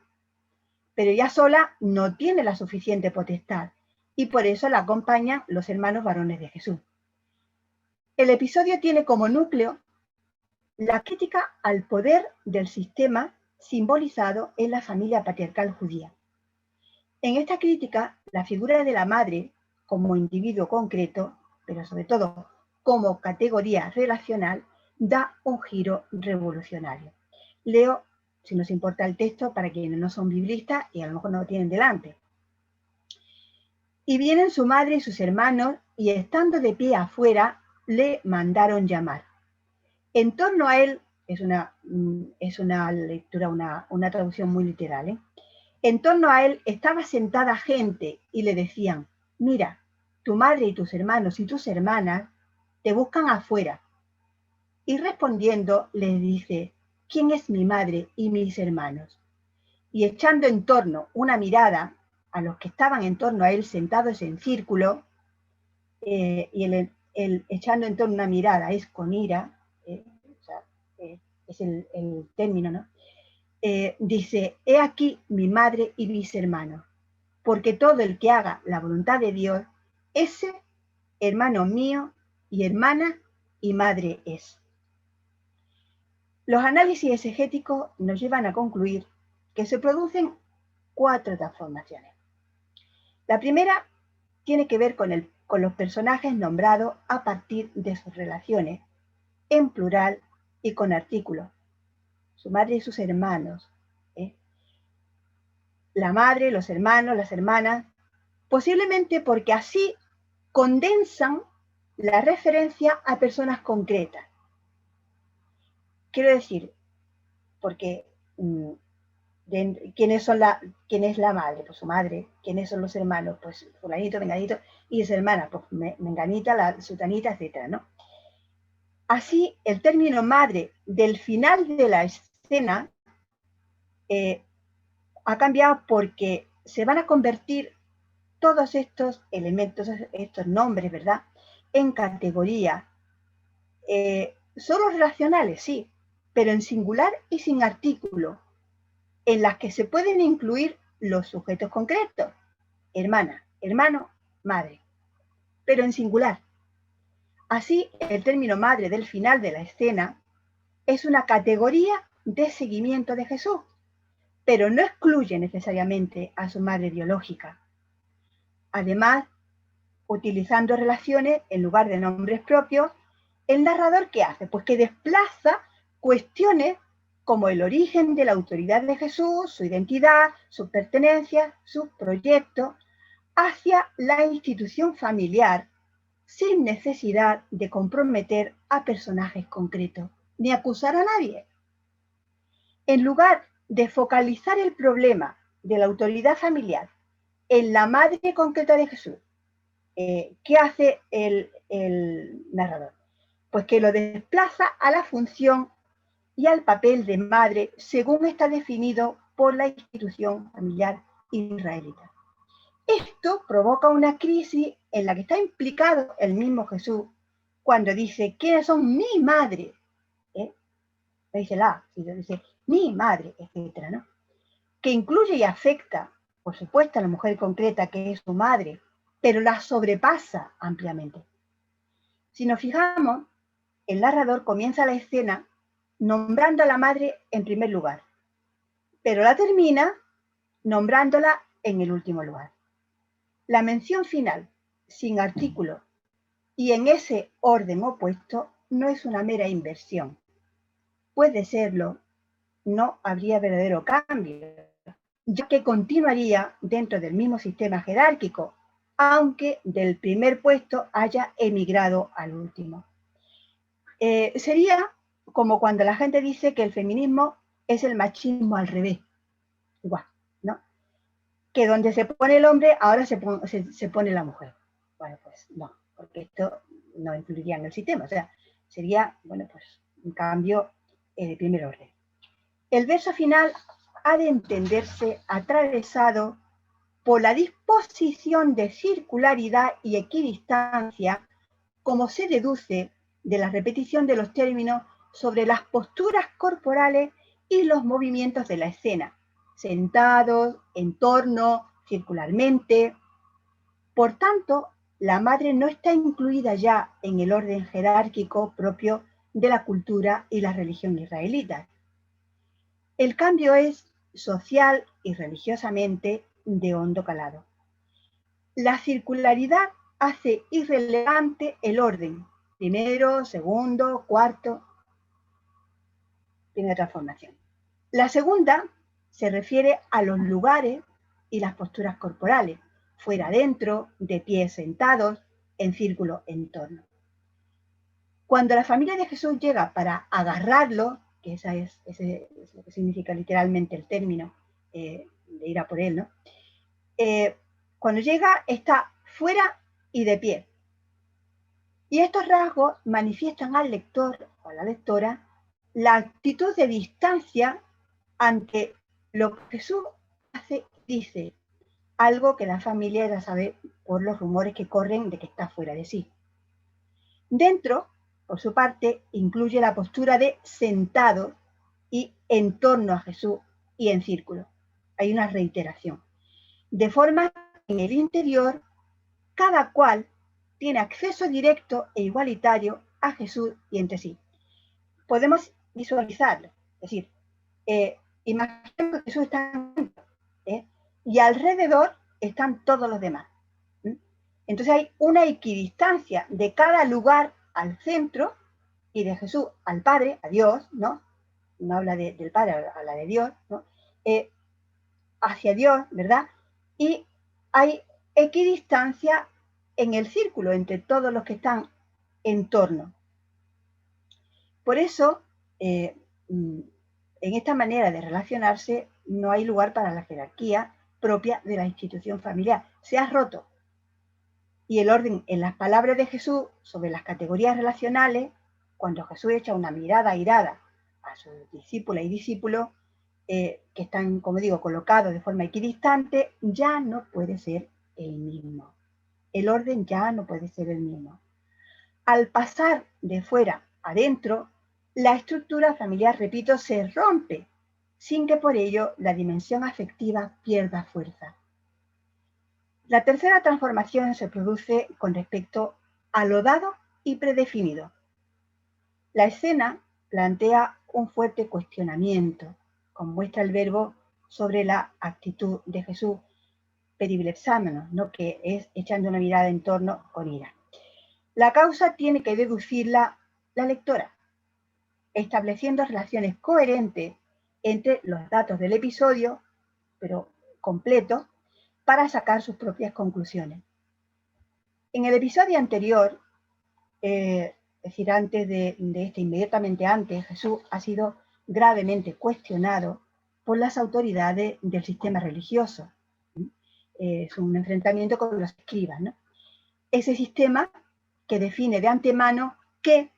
pero ella sola no tiene la suficiente potestad y por eso la acompañan los hermanos varones de Jesús. El episodio tiene como núcleo la crítica al poder del sistema simbolizado en la familia patriarcal judía. En esta crítica, la figura de la madre como individuo concreto, pero sobre todo como categoría relacional, da un giro revolucionario. Leo, si nos importa el texto, para quienes no son biblistas y a lo mejor no lo tienen delante. Y vienen su madre y sus hermanos, y estando de pie afuera, le mandaron llamar. En torno a él, es una lectura, una traducción muy literal, ¿eh? En torno a él estaba sentada gente y le decían, mira, tu madre y tus hermanos y tus hermanas te buscan afuera. Y respondiendo les dice, ¿quién es mi madre y mis hermanos? Y echando en torno una mirada a los que estaban en torno a él sentados en círculo, y el echando en torno una mirada es con ira, es el término, ¿no? Dice, he aquí mi madre y mis hermanos, porque todo el que haga la voluntad de Dios, ese hermano mío y hermana y madre es. Los análisis exegéticos nos llevan a concluir que se producen 4 transformaciones. La primera tiene que ver con los personajes nombrados a partir de sus relaciones, en plural y con artículos. Su madre y sus hermanos. La madre, los hermanos, las hermanas, posiblemente porque así condensan la referencia a personas concretas. Quiero decir, porque ¿quién es la madre? Pues su madre. ¿Quiénes son los hermanos? Pues fulanito, menganito, y su hermana, pues menganita, la sutanita, etc., ¿no? Así, el término madre del final de la escena ha cambiado porque se van a convertir todos estos elementos, estos nombres, ¿verdad?, en categorías, solo relacionales, sí, pero en singular y sin artículo, en las que se pueden incluir los sujetos concretos, hermana, hermano, madre, pero en singular. Así, el término madre del final de la escena es una categoría de seguimiento de Jesús, pero no excluye necesariamente a su madre biológica. Además, utilizando relaciones en lugar de nombres propios, el narrador, ¿qué hace? Pues que desplaza cuestiones como el origen de la autoridad de Jesús, su identidad, su pertenencia, su proyecto, hacia la institución familiar, sin necesidad de comprometer a personajes concretos, ni acusar a nadie. En lugar de focalizar el problema de la autoridad familiar en la madre concreta de Jesús, ¿qué hace el narrador? Pues que lo desplaza a la función y al papel de madre según está definido por la institución familiar israelita. Esto provoca una crisis en la que está implicado el mismo Jesús cuando dice, ¿quiénes son mi madre? No dice la, sino dice mi madre, etcétera, ¿no? Que incluye y afecta, por supuesto, a la mujer concreta que es su madre, pero la sobrepasa ampliamente. Si nos fijamos, el narrador comienza la escena nombrando a la madre en primer lugar, pero la termina nombrándola en el último lugar. La mención final, sin artículo, y en ese orden opuesto, no es una mera inversión. Puede serlo, no habría verdadero cambio, ya que continuaría dentro del mismo sistema jerárquico, aunque del primer puesto haya emigrado al último. Sería como cuando la gente dice que el feminismo es el machismo al revés. Igual, ¿no? Que donde se pone el hombre, ahora se pone la mujer. Bueno, pues no, porque esto no influiría en el sistema. O sea, sería, bueno, pues un cambio de primer orden. El verso final ha de entenderse atravesado por la disposición de circularidad y equidistancia, como se deduce de la repetición de los términos sobre las posturas corporales y los movimientos de la escena, sentados, en torno, circularmente. Por tanto, la madre no está incluida ya en el orden jerárquico propio de la cultura y la religión israelita. El cambio es social y religiosamente de hondo calado. La circularidad hace irrelevante el orden, primero, segundo, cuarto, primera transformación. La segunda se refiere a los lugares y las posturas corporales, fuera, dentro, de pie, sentados, en círculo, en torno. Cuando la familia de Jesús llega para agarrarlo, que ese es lo que significa literalmente el término de ir a por él, ¿no? Cuando llega está fuera y de pie. Y estos rasgos manifiestan al lector o a la lectora la actitud de distancia ante lo que Jesús hace y dice, algo que la familia ya sabe por los rumores que corren de que está fuera de sí. Dentro, por su parte, incluye la postura de sentado y en torno a Jesús y en círculo. Hay una reiteración. De forma que en el interior, cada cual tiene acceso directo e igualitario a Jesús y entre sí. Podemos visualizarlo. Es decir, imaginemos que Jesús está y alrededor están todos los demás. Entonces hay una equidistancia de cada lugar al centro y de Jesús al Padre, a Dios, ¿no? No habla del Padre, habla de Dios, ¿no? Hacia Dios, ¿verdad? Y hay equidistancia en el círculo entre todos los que están en torno. Por eso, en esta manera de relacionarse no hay lugar para la jerarquía propia de la institución familiar. Se ha roto. Y el orden en las palabras de Jesús sobre las categorías relacionales, cuando Jesús echa una mirada airada a sus discípulas y discípulos, que están, como digo, colocados de forma equidistante, ya no puede ser el mismo. El orden ya no puede ser el mismo. Al pasar de fuera a dentro, la estructura familiar, repito, se rompe, sin que por ello la dimensión afectiva pierda fuerza. La tercera transformación se produce con respecto a lo dado y predefinido. La escena plantea un fuerte cuestionamiento, como muestra el verbo sobre la actitud de Jesús, periblexámenos, ¿no? Que es echando una mirada en torno con ira. La causa tiene que deducirla la lectora, estableciendo relaciones coherentes entre los datos del episodio, pero completo, para sacar sus propias conclusiones. En el episodio anterior, es decir, antes de este, inmediatamente antes, Jesús ha sido gravemente cuestionado por las autoridades del sistema religioso. Es un enfrentamiento con los escribas, ¿no? Ese sistema que define de antemano qué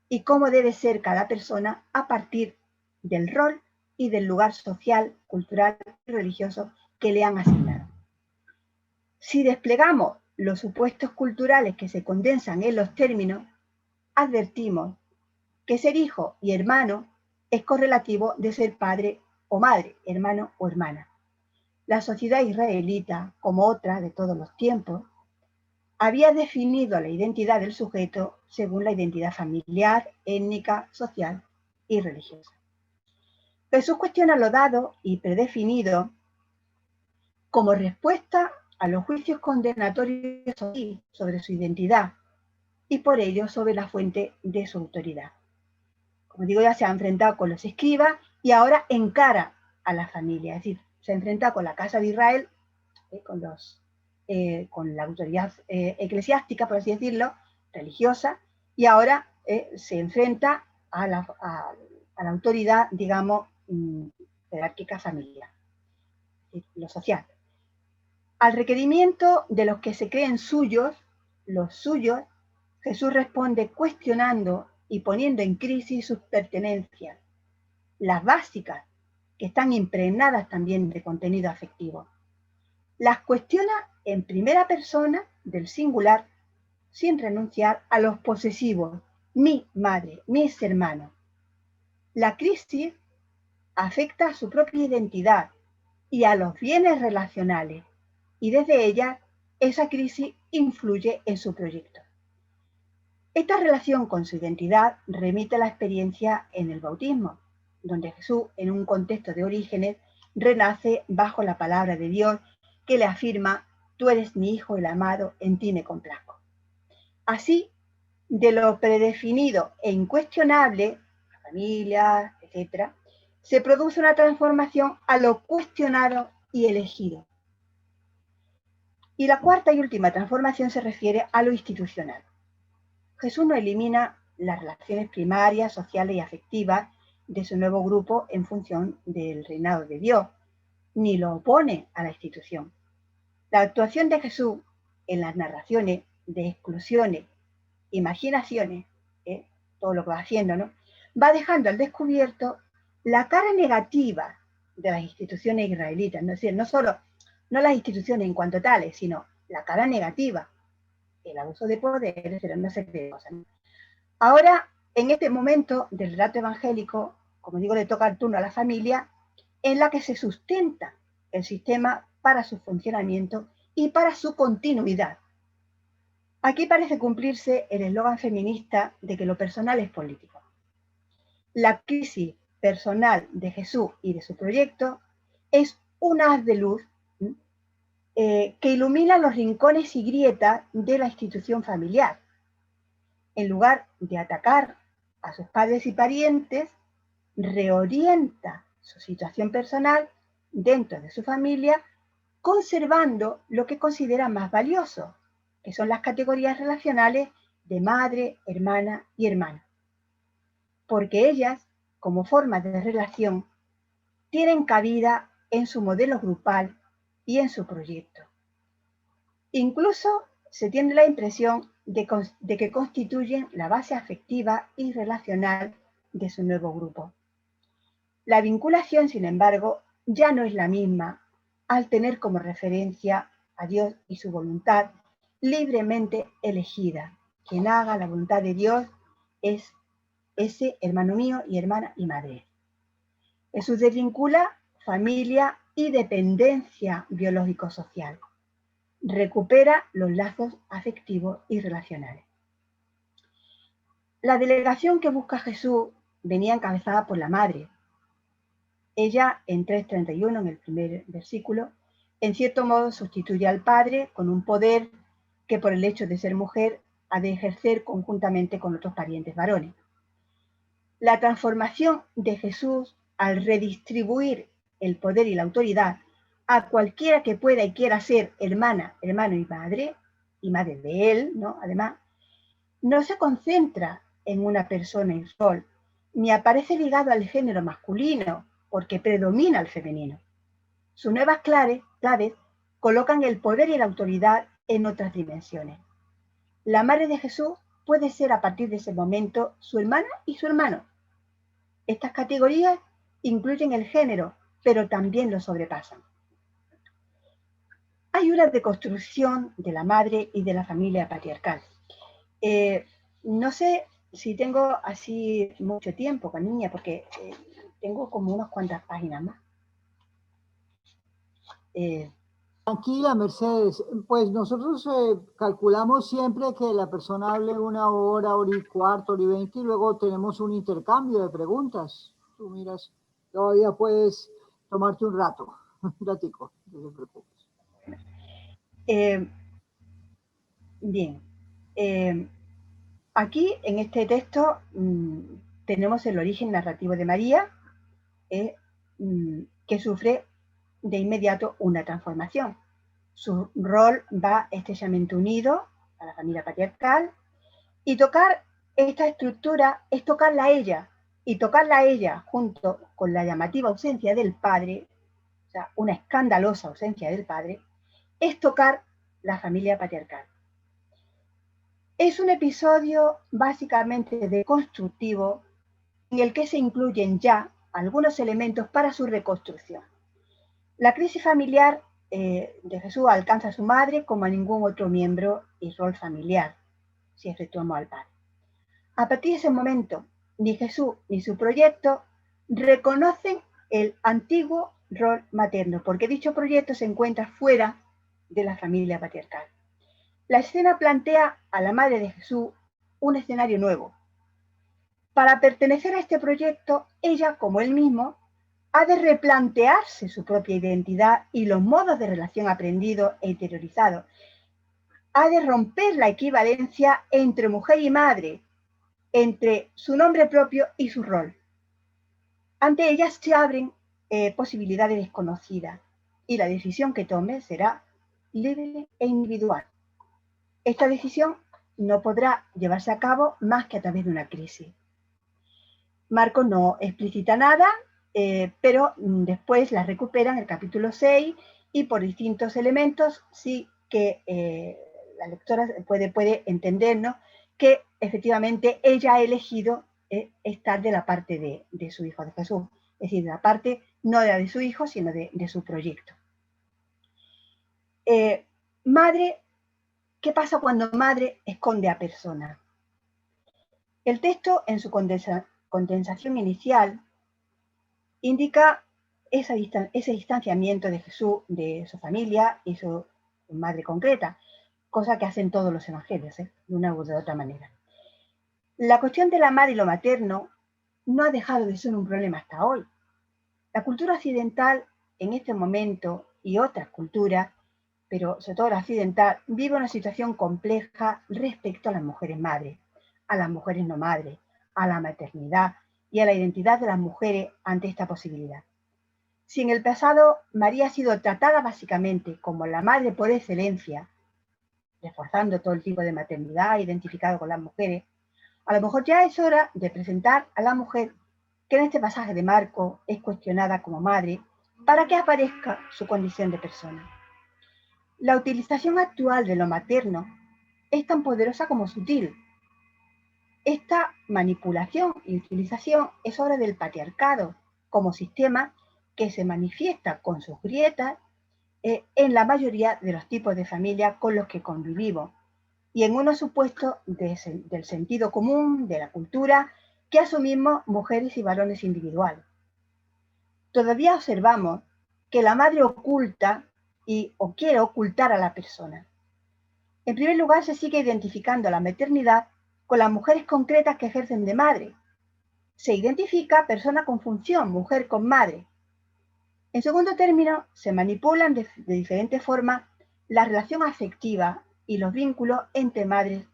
y cómo debe ser cada persona a partir del rol y del lugar social, cultural y religioso que le han asignado. Si desplegamos los supuestos culturales que se condensan en los términos, advertimos que ser hijo y hermano es correlativo de ser padre o madre, hermano o hermana. La sociedad israelita, como otra de todos los tiempos, había definido la identidad del sujeto según la identidad familiar, étnica, social y religiosa. Jesús cuestiona lo dado y predefinido como respuesta a los juicios condenatorios sobre su identidad y por ello sobre la fuente de su autoridad. Como digo, ya se ha enfrentado con los escribas y ahora encara a la familia, es decir, se enfrenta con la casa de Israel, con la autoridad eclesiástica, por así decirlo, religiosa, y ahora se enfrenta a la autoridad, digamos, jerárquica familiar, lo social. Al requerimiento de los que se creen suyos, los suyos, Jesús responde cuestionando y poniendo en crisis sus pertenencias, las básicas, que están impregnadas también de contenido afectivo. Las cuestiona en primera persona del singular, sin renunciar a los posesivos, mi madre, mis hermanos. La crisis afecta a su propia identidad y a los bienes relacionales, y desde ella esa crisis influye en su proyecto. Esta relación con su identidad remite a la experiencia en el bautismo, donde Jesús, en un contexto de orígenes, renace bajo la palabra de Dios que le afirma: tú eres mi hijo el amado, en ti me complazco. Así, de lo predefinido e incuestionable, familia, etc., se produce una transformación a lo cuestionado y elegido. Y la cuarta y última transformación se refiere a lo institucional. Jesús no elimina las relaciones primarias, sociales y afectivas de su nuevo grupo en función del reinado de Dios, ni lo opone a la institución. La actuación de Jesús en las narraciones de exclusiones, imaginaciones, todo lo que va haciendo, ¿no?, va dejando al descubierto la cara negativa de las instituciones israelitas, ¿no? Es decir, no las instituciones en cuanto tales, sino la cara negativa, el abuso de poder, pero una serie de cosas, ¿no? Ahora, en este momento del relato evangélico, como digo, le toca el turno a la familia, en la que se sustenta el sistema para su funcionamiento y para su continuidad. Aquí parece cumplirse el eslogan feminista de que lo personal es político. La crisis personal de Jesús y de su proyecto es un haz de luz que ilumina los rincones y grietas de la institución familiar. En lugar de atacar a sus padres y parientes, reorienta su situación personal dentro de su familia, conservando lo que considera más valioso, que son las categorías relacionales de madre, hermana y hermano. Porque ellas, como formas de relación, tienen cabida en su modelo grupal y en su proyecto. Incluso se tiene la impresión de que constituyen la base afectiva y relacional de su nuevo grupo. La vinculación, sin embargo, ya no es la misma al tener como referencia a Dios y su voluntad libremente elegida. Quien haga la voluntad de Dios es ese hermano mío y hermana y madre. Jesús desvincula familia y dependencia biológico-social. Recupera los lazos afectivos y relacionales. La delegación que busca Jesús venía encabezada por la madre. Ella, en 3:31, en el primer versículo, en cierto modo sustituye al padre con un poder que por el hecho de ser mujer ha de ejercer conjuntamente con otros parientes varones. La transformación de Jesús al redistribuir el poder y la autoridad a cualquiera que pueda y quiera ser hermana, hermano y madre de él, ¿no?, además, no se concentra en una persona y rol, ni aparece ligado al género masculino, porque predomina el femenino. Sus nuevas claves colocan el poder y la autoridad en otras dimensiones. La madre de Jesús puede ser a partir de ese momento su hermana y su hermano. Estas categorías incluyen el género, pero también lo sobrepasan. Hay una deconstrucción de la madre y de la familia patriarcal. No sé si tengo así mucho tiempo, niña, porque tengo como unas cuantas páginas más. Tranquila, Mercedes. Pues nosotros calculamos siempre que la persona hable 1 hora, hora y cuarto, hora y 20, y luego tenemos un intercambio de preguntas. Tú miras, todavía puedes tomarte un rato, un ratico, no te preocupes. Bien. Aquí, en este texto, tenemos el origen narrativo de María, que sufre de inmediato una transformación. Su rol va estrechamente unido a la familia patriarcal, y tocar esta estructura es tocarla a ella, y tocarla a ella junto con la llamativa ausencia del padre, o sea, una escandalosa ausencia del padre, es tocar la familia patriarcal. Es un episodio básicamente deconstructivo en el que se incluyen ya algunos elementos para su reconstrucción. La crisis familiar de Jesús alcanza a su madre como a ningún otro miembro y rol familiar, si efectuamos al padre. A partir de ese momento, ni Jesús ni su proyecto reconocen el antiguo rol materno, porque dicho proyecto se encuentra fuera de la familia patriarcal. La escena plantea a la madre de Jesús un escenario nuevo. Para pertenecer a este proyecto, ella, como él mismo, ha de replantearse su propia identidad y los modos de relación aprendidos e interiorizados. Ha de romper la equivalencia entre mujer y madre, entre su nombre propio y su rol. Ante ellas se abren posibilidades desconocidas y la decisión que tome será libre e individual. Esta decisión no podrá llevarse a cabo más que a través de una crisis. Marcos no explicita nada, pero después la recupera en el capítulo 6 y por distintos elementos sí que la lectora puede entender, ¿no?, que efectivamente ella ha elegido estar de la parte de su hijo, de Jesús. Es decir, de la parte no de la de su hijo, sino de su proyecto. Madre, ¿qué pasa cuando madre esconde a persona? El texto, en su condensación inicial, indica ese distanciamiento de Jesús, de su familia y su madre concreta, cosa que hacen todos los evangelios, de una u de otra manera. La cuestión de la madre y lo materno no ha dejado de ser un problema hasta hoy. La cultura occidental en este momento y otras culturas, pero sobre todo la occidental, vive una situación compleja respecto a las mujeres madres, a las mujeres no madres, a la maternidad y a la identidad de las mujeres ante esta posibilidad. Si en el pasado María ha sido tratada básicamente como la madre por excelencia, reforzando todo el tipo de maternidad identificado con las mujeres, a lo mejor ya es hora de presentar a la mujer que en este pasaje de Marcos es cuestionada como madre para que aparezca su condición de persona. La utilización actual de lo materno es tan poderosa como sutil. Esta manipulación y utilización es obra del patriarcado como sistema que se manifiesta con sus grietas en la mayoría de los tipos de familia con los que convivimos y en unos supuestos del sentido común, de la cultura, que asumimos mujeres y varones individuales. Todavía observamos que la madre oculta o quiere ocultar a la persona. En primer lugar, se sigue identificando la maternidad con las mujeres concretas que ejercen de madre. Se identifica persona con función, mujer con madre. En segundo término, se manipulan de diferentes formas la relación afectiva y los vínculos entre madres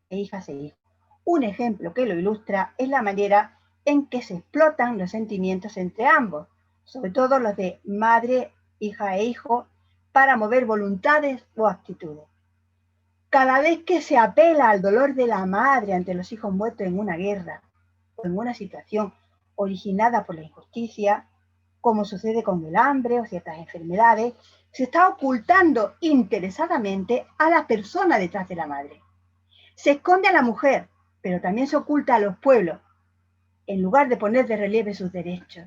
e hijas e hijos. Un ejemplo que lo ilustra es la manera en que se explotan los sentimientos entre ambos, sobre todo los de madre, hija e hijo, para mover voluntades o actitudes. Cada vez que se apela al dolor de la madre ante los hijos muertos en una guerra o en una situación originada por la injusticia, como sucede con el hambre o ciertas enfermedades, se está ocultando interesadamente a la persona detrás de la madre. Se esconde a la mujer, pero también se oculta a los pueblos, en lugar de poner de relieve sus derechos.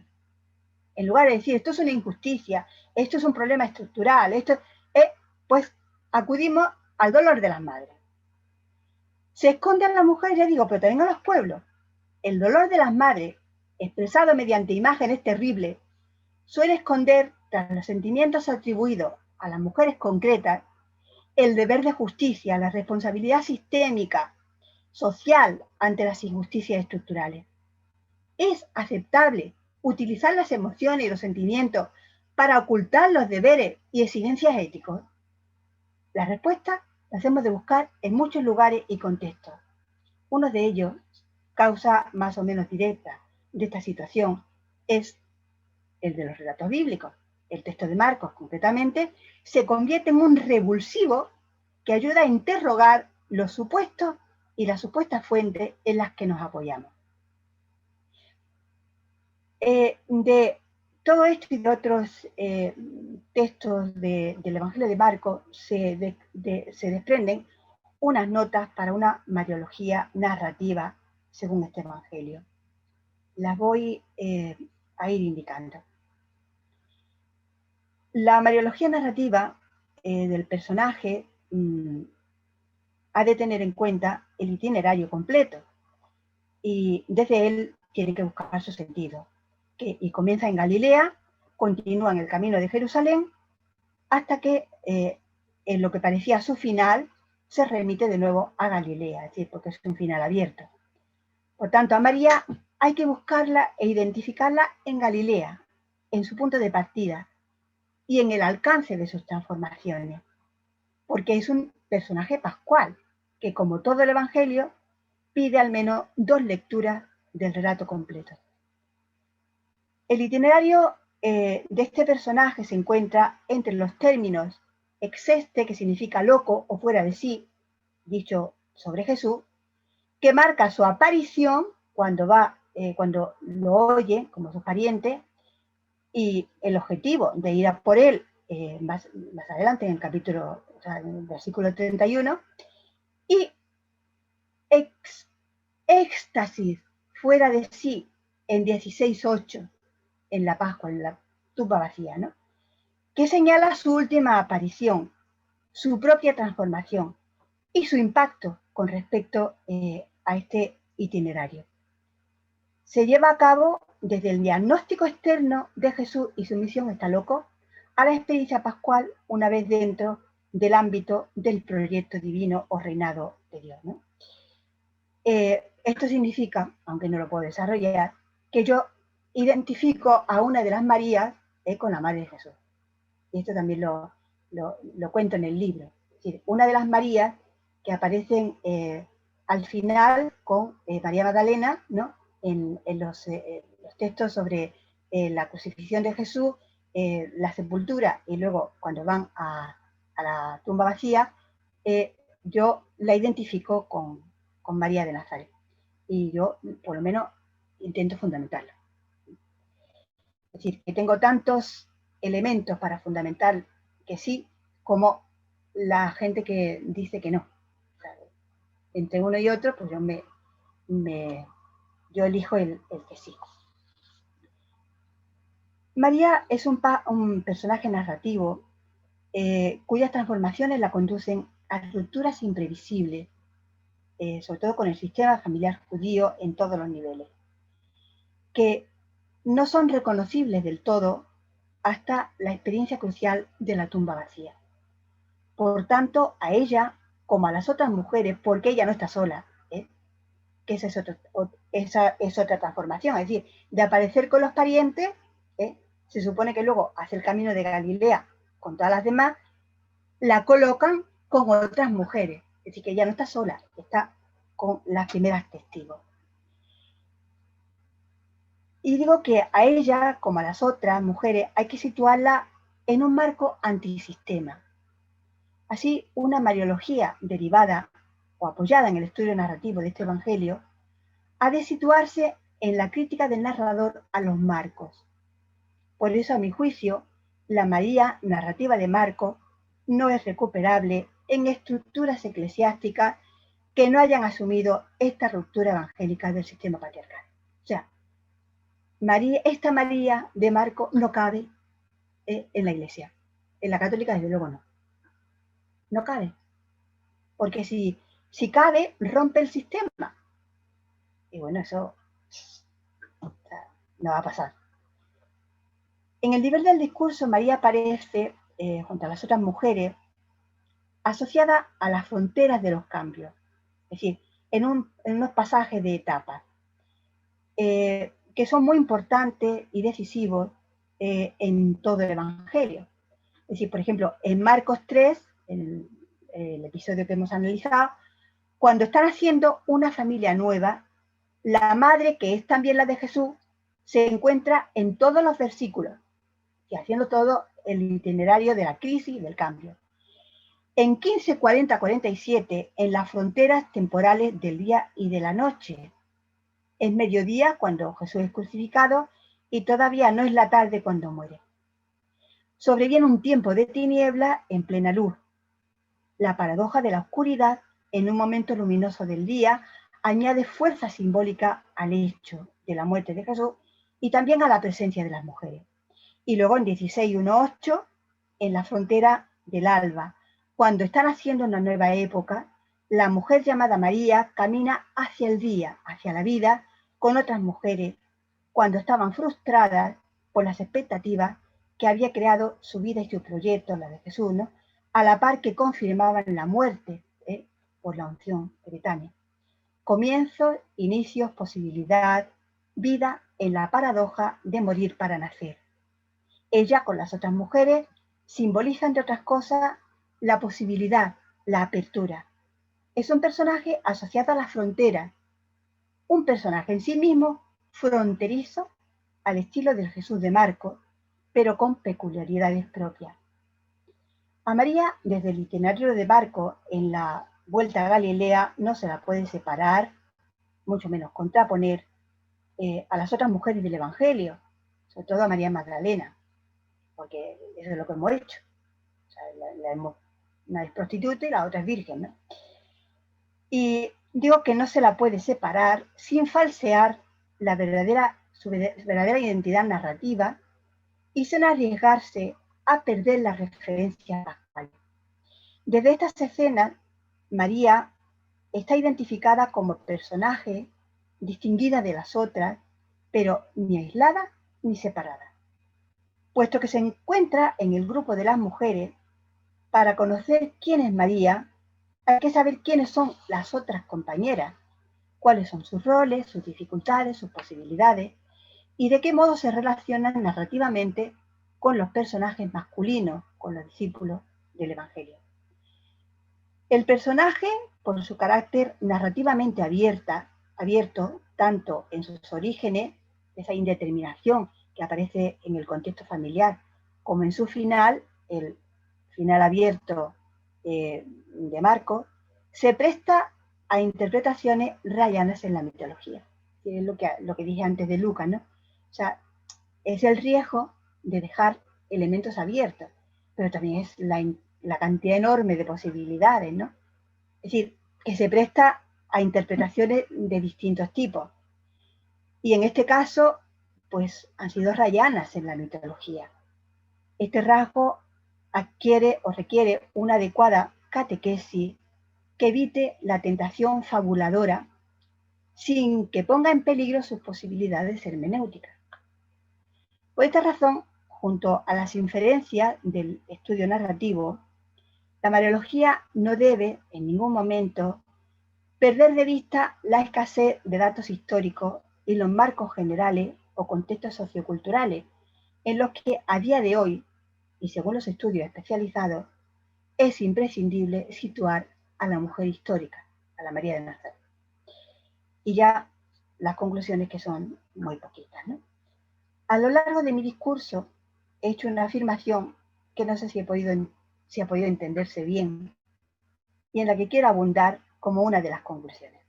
En lugar de decir, esto es una injusticia, esto es un problema estructural, pues acudimos al dolor de las madres. Se esconde a la mujer, ya digo, pero también a los pueblos. El dolor de las madres, expresado mediante imágenes terribles, suele esconder, tras los sentimientos atribuidos a las mujeres concretas, el deber de justicia, la responsabilidad sistémica, social ante las injusticias estructurales. ¿Es aceptable utilizar las emociones y los sentimientos para ocultar los deberes y exigencias éticos? La respuesta las hemos de buscar en muchos lugares y contextos. Uno de ellos, causa más o menos directa de esta situación, es el de los relatos bíblicos. El texto de Marcos, concretamente, se convierte en un revulsivo que ayuda a interrogar los supuestos y las supuestas fuentes en las que nos apoyamos. De todo esto y de otros textos del Evangelio de Marcos se desprenden unas notas para una mariología narrativa según este evangelio. Las voy a ir indicando. La mariología narrativa del personaje ha de tener en cuenta el itinerario completo y desde él tiene que buscar su sentido. Y comienza en Galilea, continúa en el camino de Jerusalén, hasta que en lo que parecía su final se remite de nuevo a Galilea, es decir, porque es un final abierto. Por tanto, a María hay que buscarla e identificarla en Galilea, en su punto de partida y en el alcance de sus transformaciones, porque es un personaje pascual que, como todo el Evangelio, pide al menos 2 lecturas del relato completo. El itinerario de este personaje se encuentra entre los términos exeste, que significa loco o fuera de sí, dicho sobre Jesús, que marca su aparición cuando lo oye como su pariente, y el objetivo de ir a por él más adelante en el capítulo, o sea, en el versículo 31, y éxtasis fuera de sí en 16:8, en la Pascua, en la tumba vacía, ¿no? Que señala su última aparición, su propia transformación y su impacto con respecto a este itinerario. Se lleva a cabo desde el diagnóstico externo de Jesús y su misión está loco, a la experiencia pascual una vez dentro del ámbito del proyecto divino o reinado de Dios, ¿no? Esto significa, aunque no lo puedo desarrollar, que yo identifico a una de las Marías con la Madre de Jesús. Y esto también lo cuento en el libro. Es decir, una de las Marías que aparecen al final con María Magdalena, ¿no? en los textos sobre la crucifixión de Jesús, la sepultura y luego cuando van a la tumba vacía, yo la identifico con María de Nazaret. Y yo, por lo menos, intento fundamentarla. Es decir, que tengo tantos elementos para fundamentar que sí, como la gente que dice que no. O sea, entre uno y otro, pues yo elijo el que sí. María es un personaje narrativo cuyas transformaciones la conducen a rupturas imprevisibles, sobre todo con el sistema familiar judío en todos los niveles, que no son reconocibles del todo hasta la experiencia crucial de la tumba vacía. Por tanto, a ella, como a las otras mujeres, porque ella no está sola, que esa es otra transformación, es decir, de aparecer con los parientes, se supone que luego hace el camino de Galilea con todas las demás, la colocan con otras mujeres, es decir, que ella no está sola, está con las primeras testigos. Y digo que a ella, como a las otras mujeres, hay que situarla en un marco antisistema. Así, una mariología derivada o apoyada en el estudio narrativo de este evangelio ha de situarse en la crítica del narrador a los marcos. Por eso, a mi juicio, la María narrativa de Marcos no es recuperable en estructuras eclesiásticas que no hayan asumido esta ruptura evangélica del sistema patriarcal. O sea, esta María de Marcos no cabe en la Iglesia. En la católica, desde luego, no. No cabe. Porque si cabe, rompe el sistema. Y bueno, eso no va a pasar. En el nivel del discurso, María aparece, junto a las otras mujeres, asociada a las fronteras de los cambios. Es decir, en unos pasajes de etapas, que son muy importantes y decisivos en todo el Evangelio. Es decir, por ejemplo, en Marcos 3, en el episodio que hemos analizado, cuando están haciendo una familia nueva, la madre, que es también la de Jesús, se encuentra en todos los versículos y haciendo todo el itinerario de la crisis y del cambio. En 15, 40, 47, en las fronteras temporales del día y de la noche. Es mediodía cuando Jesús es crucificado y todavía no es la tarde cuando muere. Sobreviene un tiempo de tiniebla en plena luz. La paradoja de la oscuridad en un momento luminoso del día, añade fuerza simbólica al hecho de la muerte de Jesús y también a la presencia de las mujeres. Y luego en 16:1:8, en la frontera del alba, cuando está naciendo una nueva época, la mujer llamada María camina hacia el día, hacia la vida, con otras mujeres, cuando estaban frustradas por las expectativas que había creado su vida y su proyecto, la de Jesús, ¿no? A la par que confirmaban la muerte por la unción eretánea. Comienzos, inicios, posibilidad, vida en la paradoja de morir para nacer. Ella con las otras mujeres simboliza, entre otras cosas, la posibilidad, la apertura. Es un personaje asociado a la frontera, un personaje en sí mismo fronterizo al estilo del Jesús de Marcos, pero con peculiaridades propias. A María, desde el itinerario de Marcos en la Vuelta a Galilea, no se la puede separar, mucho menos contraponer a las otras mujeres del Evangelio, sobre todo a María Magdalena, porque eso es lo que hemos hecho. O sea, una es prostituta y la otra es virgen, ¿no? Y digo que no se la puede separar sin falsear su verdadera identidad narrativa y sin arriesgarse a perder la referencia pascual. Desde estas escenas, María está identificada como personaje distinguida de las otras, pero ni aislada ni separada. Puesto que se encuentra en el grupo de las mujeres, para conocer quién es María, hay que saber quiénes son las otras compañeras, cuáles son sus roles, sus dificultades, sus posibilidades, y de qué modo se relacionan narrativamente con los personajes masculinos, con los discípulos del Evangelio. El personaje, por su carácter narrativamente abierto, tanto en sus orígenes, esa indeterminación que aparece en el contexto familiar, como en su final, el final abierto de Marcos, se presta a interpretaciones rayanas en la mitología. Es lo que dije antes de Lucas, ¿no? O sea, es el riesgo de dejar elementos abiertos, pero también es la cantidad enorme de posibilidades, ¿no? Es decir, que se presta a interpretaciones de distintos tipos. Y en este caso, pues han sido rayanas en la mitología. Este rasgo adquiere o requiere una adecuada catequesis que evite la tentación fabuladora sin que ponga en peligro sus posibilidades hermenéuticas. Por esta razón, junto a las inferencias del estudio narrativo, la Mariología no debe en ningún momento perder de vista la escasez de datos históricos y los marcos generales o contextos socioculturales en los que a día de hoy, y según los estudios especializados, es imprescindible situar a la mujer histórica, a la María de Nazaret. Y ya las conclusiones, que son muy poquitas, ¿no? A lo largo de mi discurso he hecho una afirmación que no sé si ha podido entenderse bien y en la que quiero abundar como una de las conclusiones.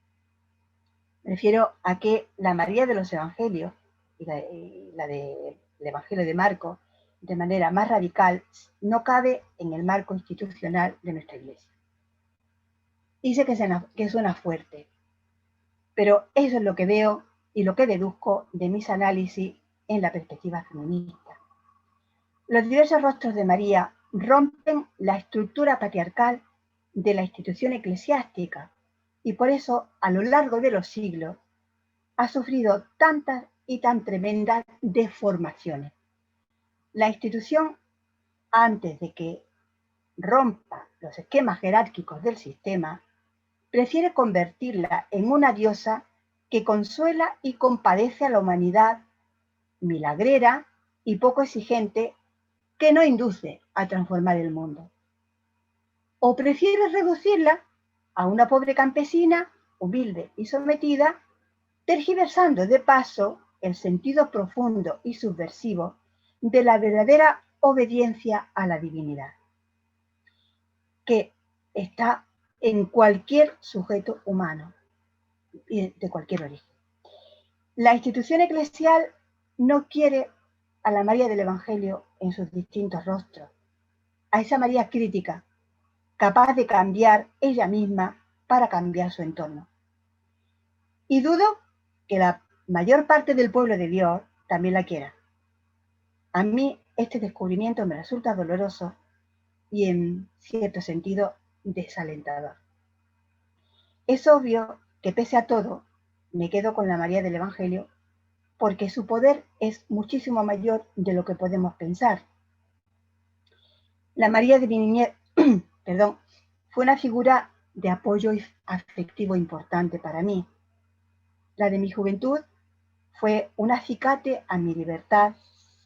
Me refiero a que la María de los Evangelios y la del Evangelio de Marcos, de manera más radical, no cabe en el marco institucional de nuestra Iglesia. Y sé que suena fuerte, pero eso es lo que veo y lo que deduzco de mis análisis en la perspectiva feminista. Los diversos rostros de María rompen la estructura patriarcal de la institución eclesiástica y por eso, a lo largo de los siglos, ha sufrido tantas y tan tremendas deformaciones. La institución, antes de que rompa los esquemas jerárquicos del sistema, prefiere convertirla en una diosa que consuela y compadece a la humanidad, milagrera y poco exigente, que no induce a transformar el mundo. O prefiere reducirla a una pobre campesina, humilde y sometida, tergiversando de paso el sentido profundo y subversivo de la verdadera obediencia a la divinidad, que está en cualquier sujeto humano y de cualquier origen. La institución eclesial no quiere a la María del Evangelio en sus distintos rostros, a esa María crítica, capaz de cambiar ella misma para cambiar su entorno. Y dudo que la mayor parte del pueblo de Dios también la quiera. A mí este descubrimiento me resulta doloroso y en cierto sentido desalentador. Es obvio que pese a todo me quedo con la María del Evangelio porque su poder es muchísimo mayor de lo que podemos pensar. La María de mi niñez, perdón, fue una figura de apoyo afectivo importante para mí. La de mi juventud fue un acicate a mi libertad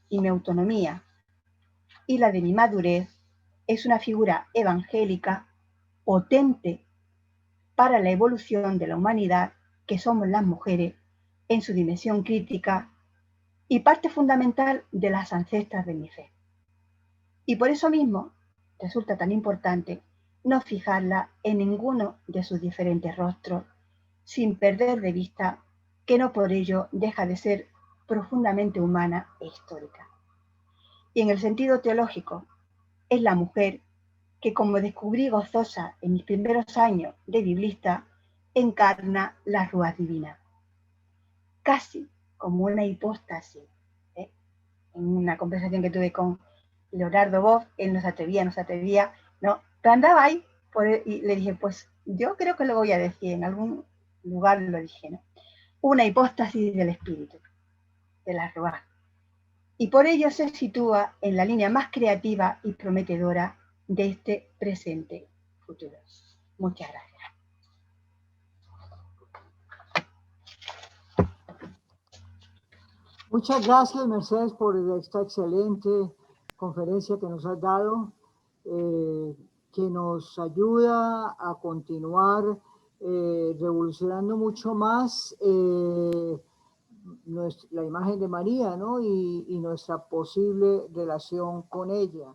y mi autonomía. Y la de mi madurez es una figura evangélica potente para la evolución de la humanidad que somos las mujeres en su dimensión crítica y parte fundamental de las ancestras de mi fe. Y por eso mismo resulta tan importante no fijarla en ninguno de sus diferentes rostros, sin perder de vista que no por ello deja de ser profundamente humana e histórica. Y en el sentido teológico, es la mujer que, como descubrí gozosa en mis primeros años de biblista, encarna la Ruach divina. Casi como una hipóstasis. En una conversación que tuve con Leonardo Boff, él no se atrevía, ¿no? Pero andaba ahí y le dije, pues yo creo que lo voy a decir, en algún lugar lo dije, ¿no? Una hipóstasis del espíritu, de la Ruach. Y por ello se sitúa en la línea más creativa y prometedora de este presente futuro. Muchas gracias. Muchas gracias, Mercedes, por esta excelente conferencia que nos has dado, que nos ayuda a continuar revolucionando mucho más la imagen de María, ¿no? y nuestra posible relación con ella.